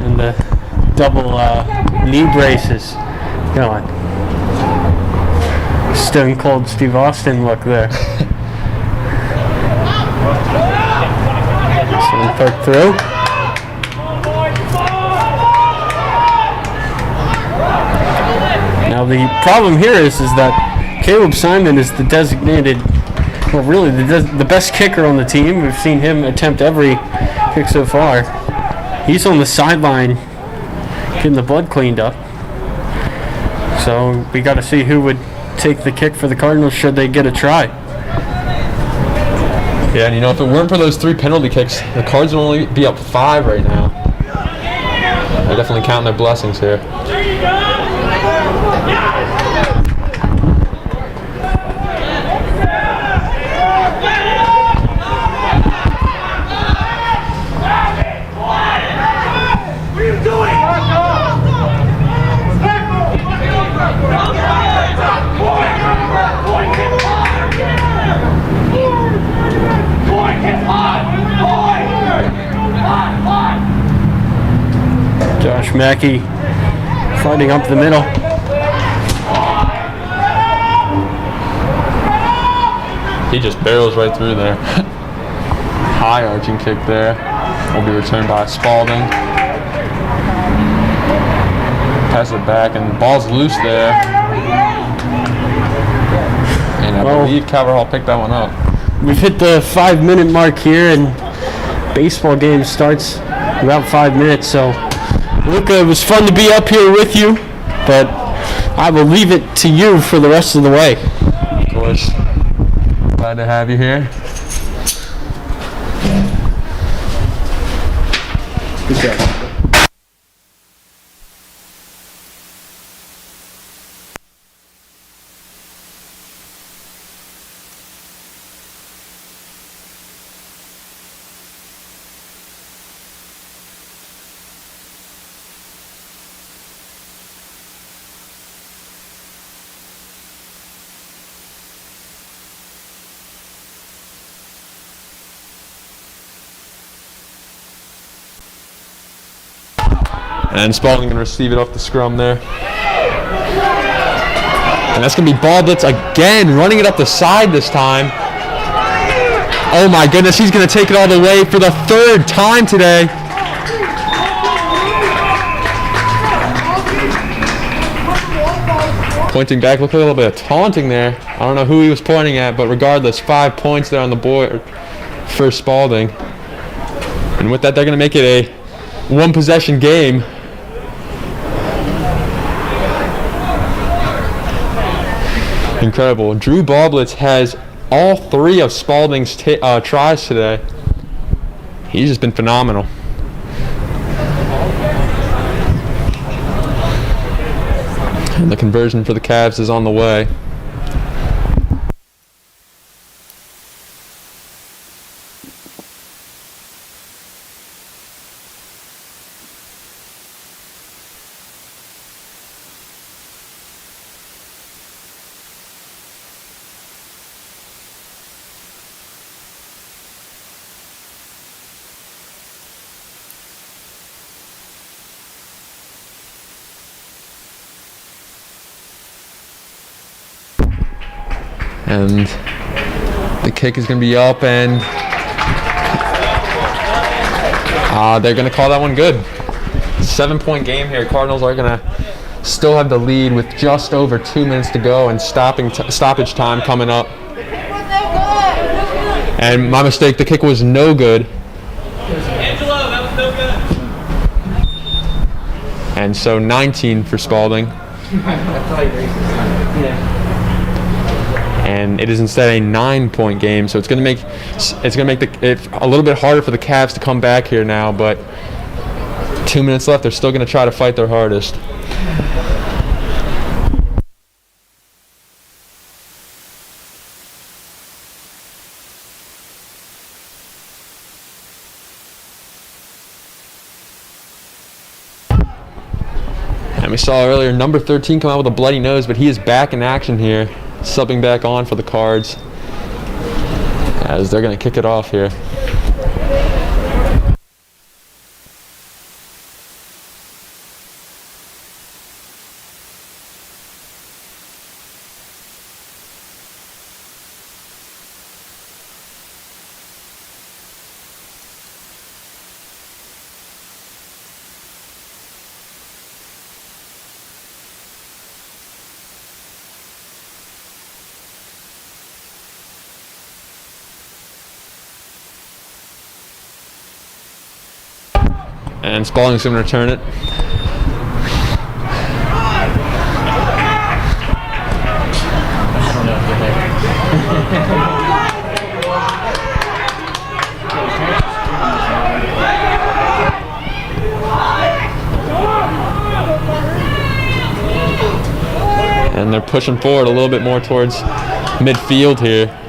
And the double knee braces going. Stone Cold Steve Austin look there. Someone poked through. Now the problem here is that Caleb Simon is the designated, well really the best kicker on the team. We've seen him attempt every kick so far. He's on the sideline getting the blood cleaned up. So we got to see who would take the kick for the Cardinals should they get a try. Yeah, and if it weren't for those 3 penalty kicks, the Cards would only be up 5 right now. They're definitely counting their blessings here. Josh Mackey fighting up the middle. He just barrels right through there. High arching kick there. Will be returned by Spalding. Pass it back, and the ball's loose there. And I believe Calverhall picked that one up. We've hit the 5-minute mark here, and baseball game starts in about 5 minutes. So, Luca, it was fun to be up here with you, but I will leave it to you for the rest of the way. Of course. Glad to have you here. Good job. And Spalding going to receive it off the scrum there. And that's going to be ball blitz again, running it up the side this time. Oh my goodness, he's going to take it all the way for the 3rd time today. Pointing back, look at a little bit of taunting there. I don't know who he was pointing at, but regardless, 5 points there on the board for Spalding. And with that, they're going to make it a 1-possession game. Incredible. Drew Ballblitz has all 3 of Spalding's tries today. He's just been phenomenal. And the conversion for the Cavs is on the way. And the kick is going to be up, and they're going to call that one good. 7-point game here. Cardinals are going to still have the lead with just over 2 minutes to go and stoppage time coming up. And my mistake, the kick was no good. Angelo, that was no good. And so 19 for Spalding. And it is instead a 9-point game, so it's going to make it a little bit harder for the Cavs to come back here now. But 2 minutes left, they're still going to try to fight their hardest. And we saw earlier number 13 come out with a bloody nose, but he is back in action here, subbing back on for the Cards as they're going to kick it off here. And Spalding's going to return it. And they're pushing forward a little bit more towards midfield here.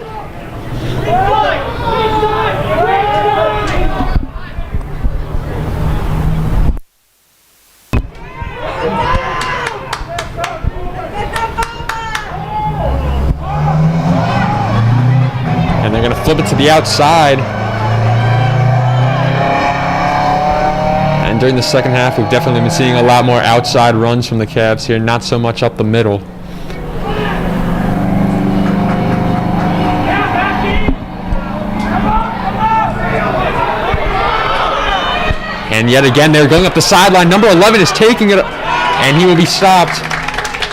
And they're going to flip it to the outside. And during the second half, we've definitely been seeing a lot more outside runs from the Cavs here, not so much up the middle. And yet again, they're going up the sideline. Number 11 is taking it, and he will be stopped,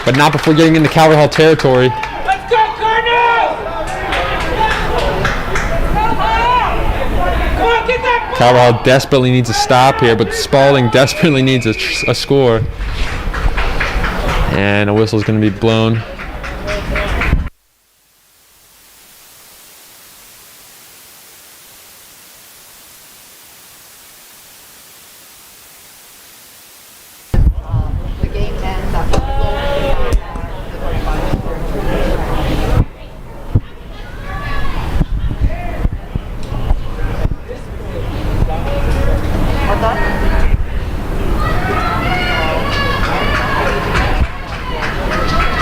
but not before getting into Calvert Hall territory. Let's go, Cardinals! Come on, get that ball! Calvert Hall desperately needs a stop here, but Spalding desperately needs a score. And a whistle is going to be blown.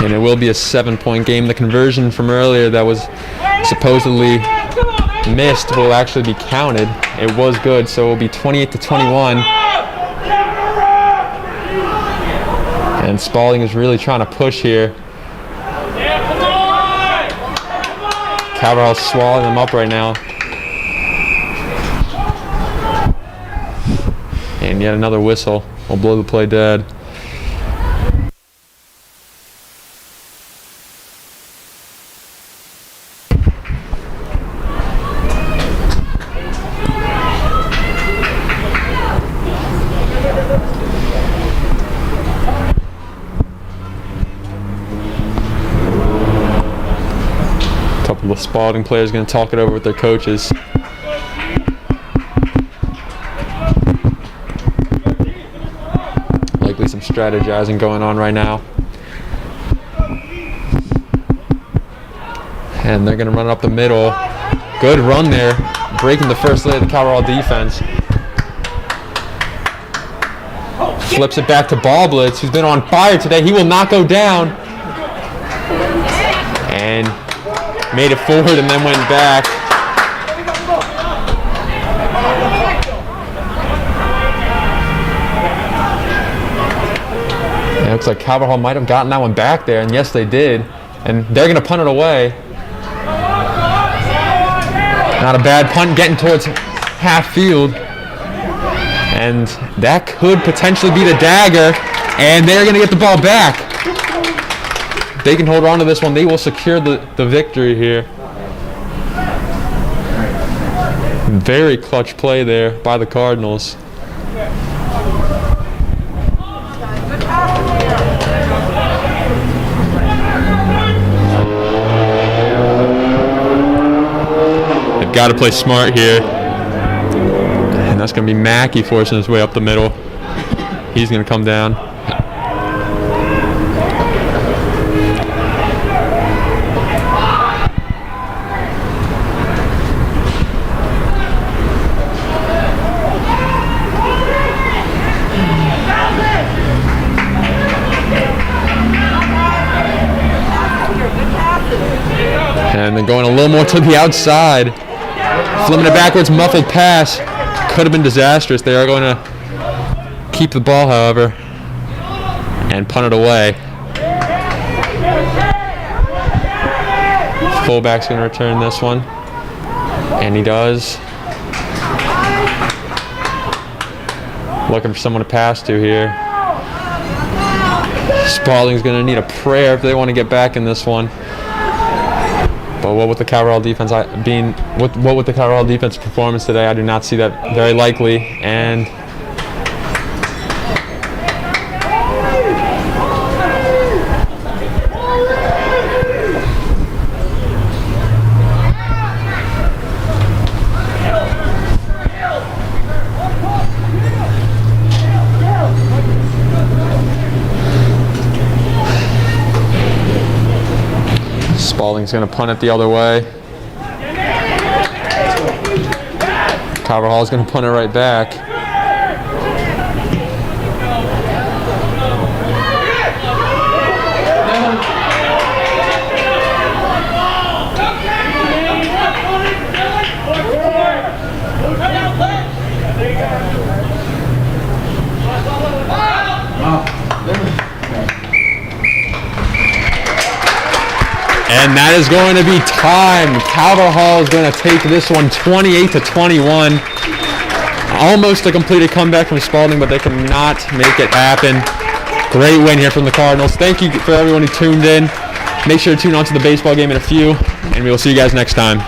And it will be a 7-point game. The conversion from earlier that was supposedly missed will actually be counted. It was good, so it will be 28-21. And Spalding is really trying to push here. Calvert Hall's swallowing them up right now. And yet another whistle will blow the play dead. The Spalding players going to talk it over with their coaches. Likely some strategizing going on right now. And they're going to run up the middle. Good run there, breaking the first lay of the Calvert Hall defense. Flips it back to Ballblitz, who's been on fire today. He will not go down. And made it forward and then went back. It looks like Calvert Hall might have gotten that one back there, and yes, they did. And they're going to punt it away. Not a bad punt, getting towards half field. And that could potentially be the dagger. And they're going to get the ball back. They can hold on to this one. They will secure the victory here. Very clutch play there by the Cardinals. They've got to play smart here. And that's going to be Mackey forcing his way up the middle. He's going to come down. And then going a little more to the outside. Flipping it backwards, muffled pass. Could have been disastrous. They are going to keep the ball, however, and punt it away. Fullback's going to return this one. And he does. Looking for someone to pass to here. Spalding's going to need a prayer if they want to get back in this one. But what with the Cal defense what with the Cal defense performance today, I do not see that very likely. And Spalding's going to punt it the other way. Hall's going to punt it right back. And that is going to be time. Hall is going to take this one 28-21. Almost a completed comeback from Spalding, but they cannot make it happen. Great win here from the Cardinals. Thank you for everyone who tuned in. Make sure to tune on to the baseball game in a few, and we will see you guys next time.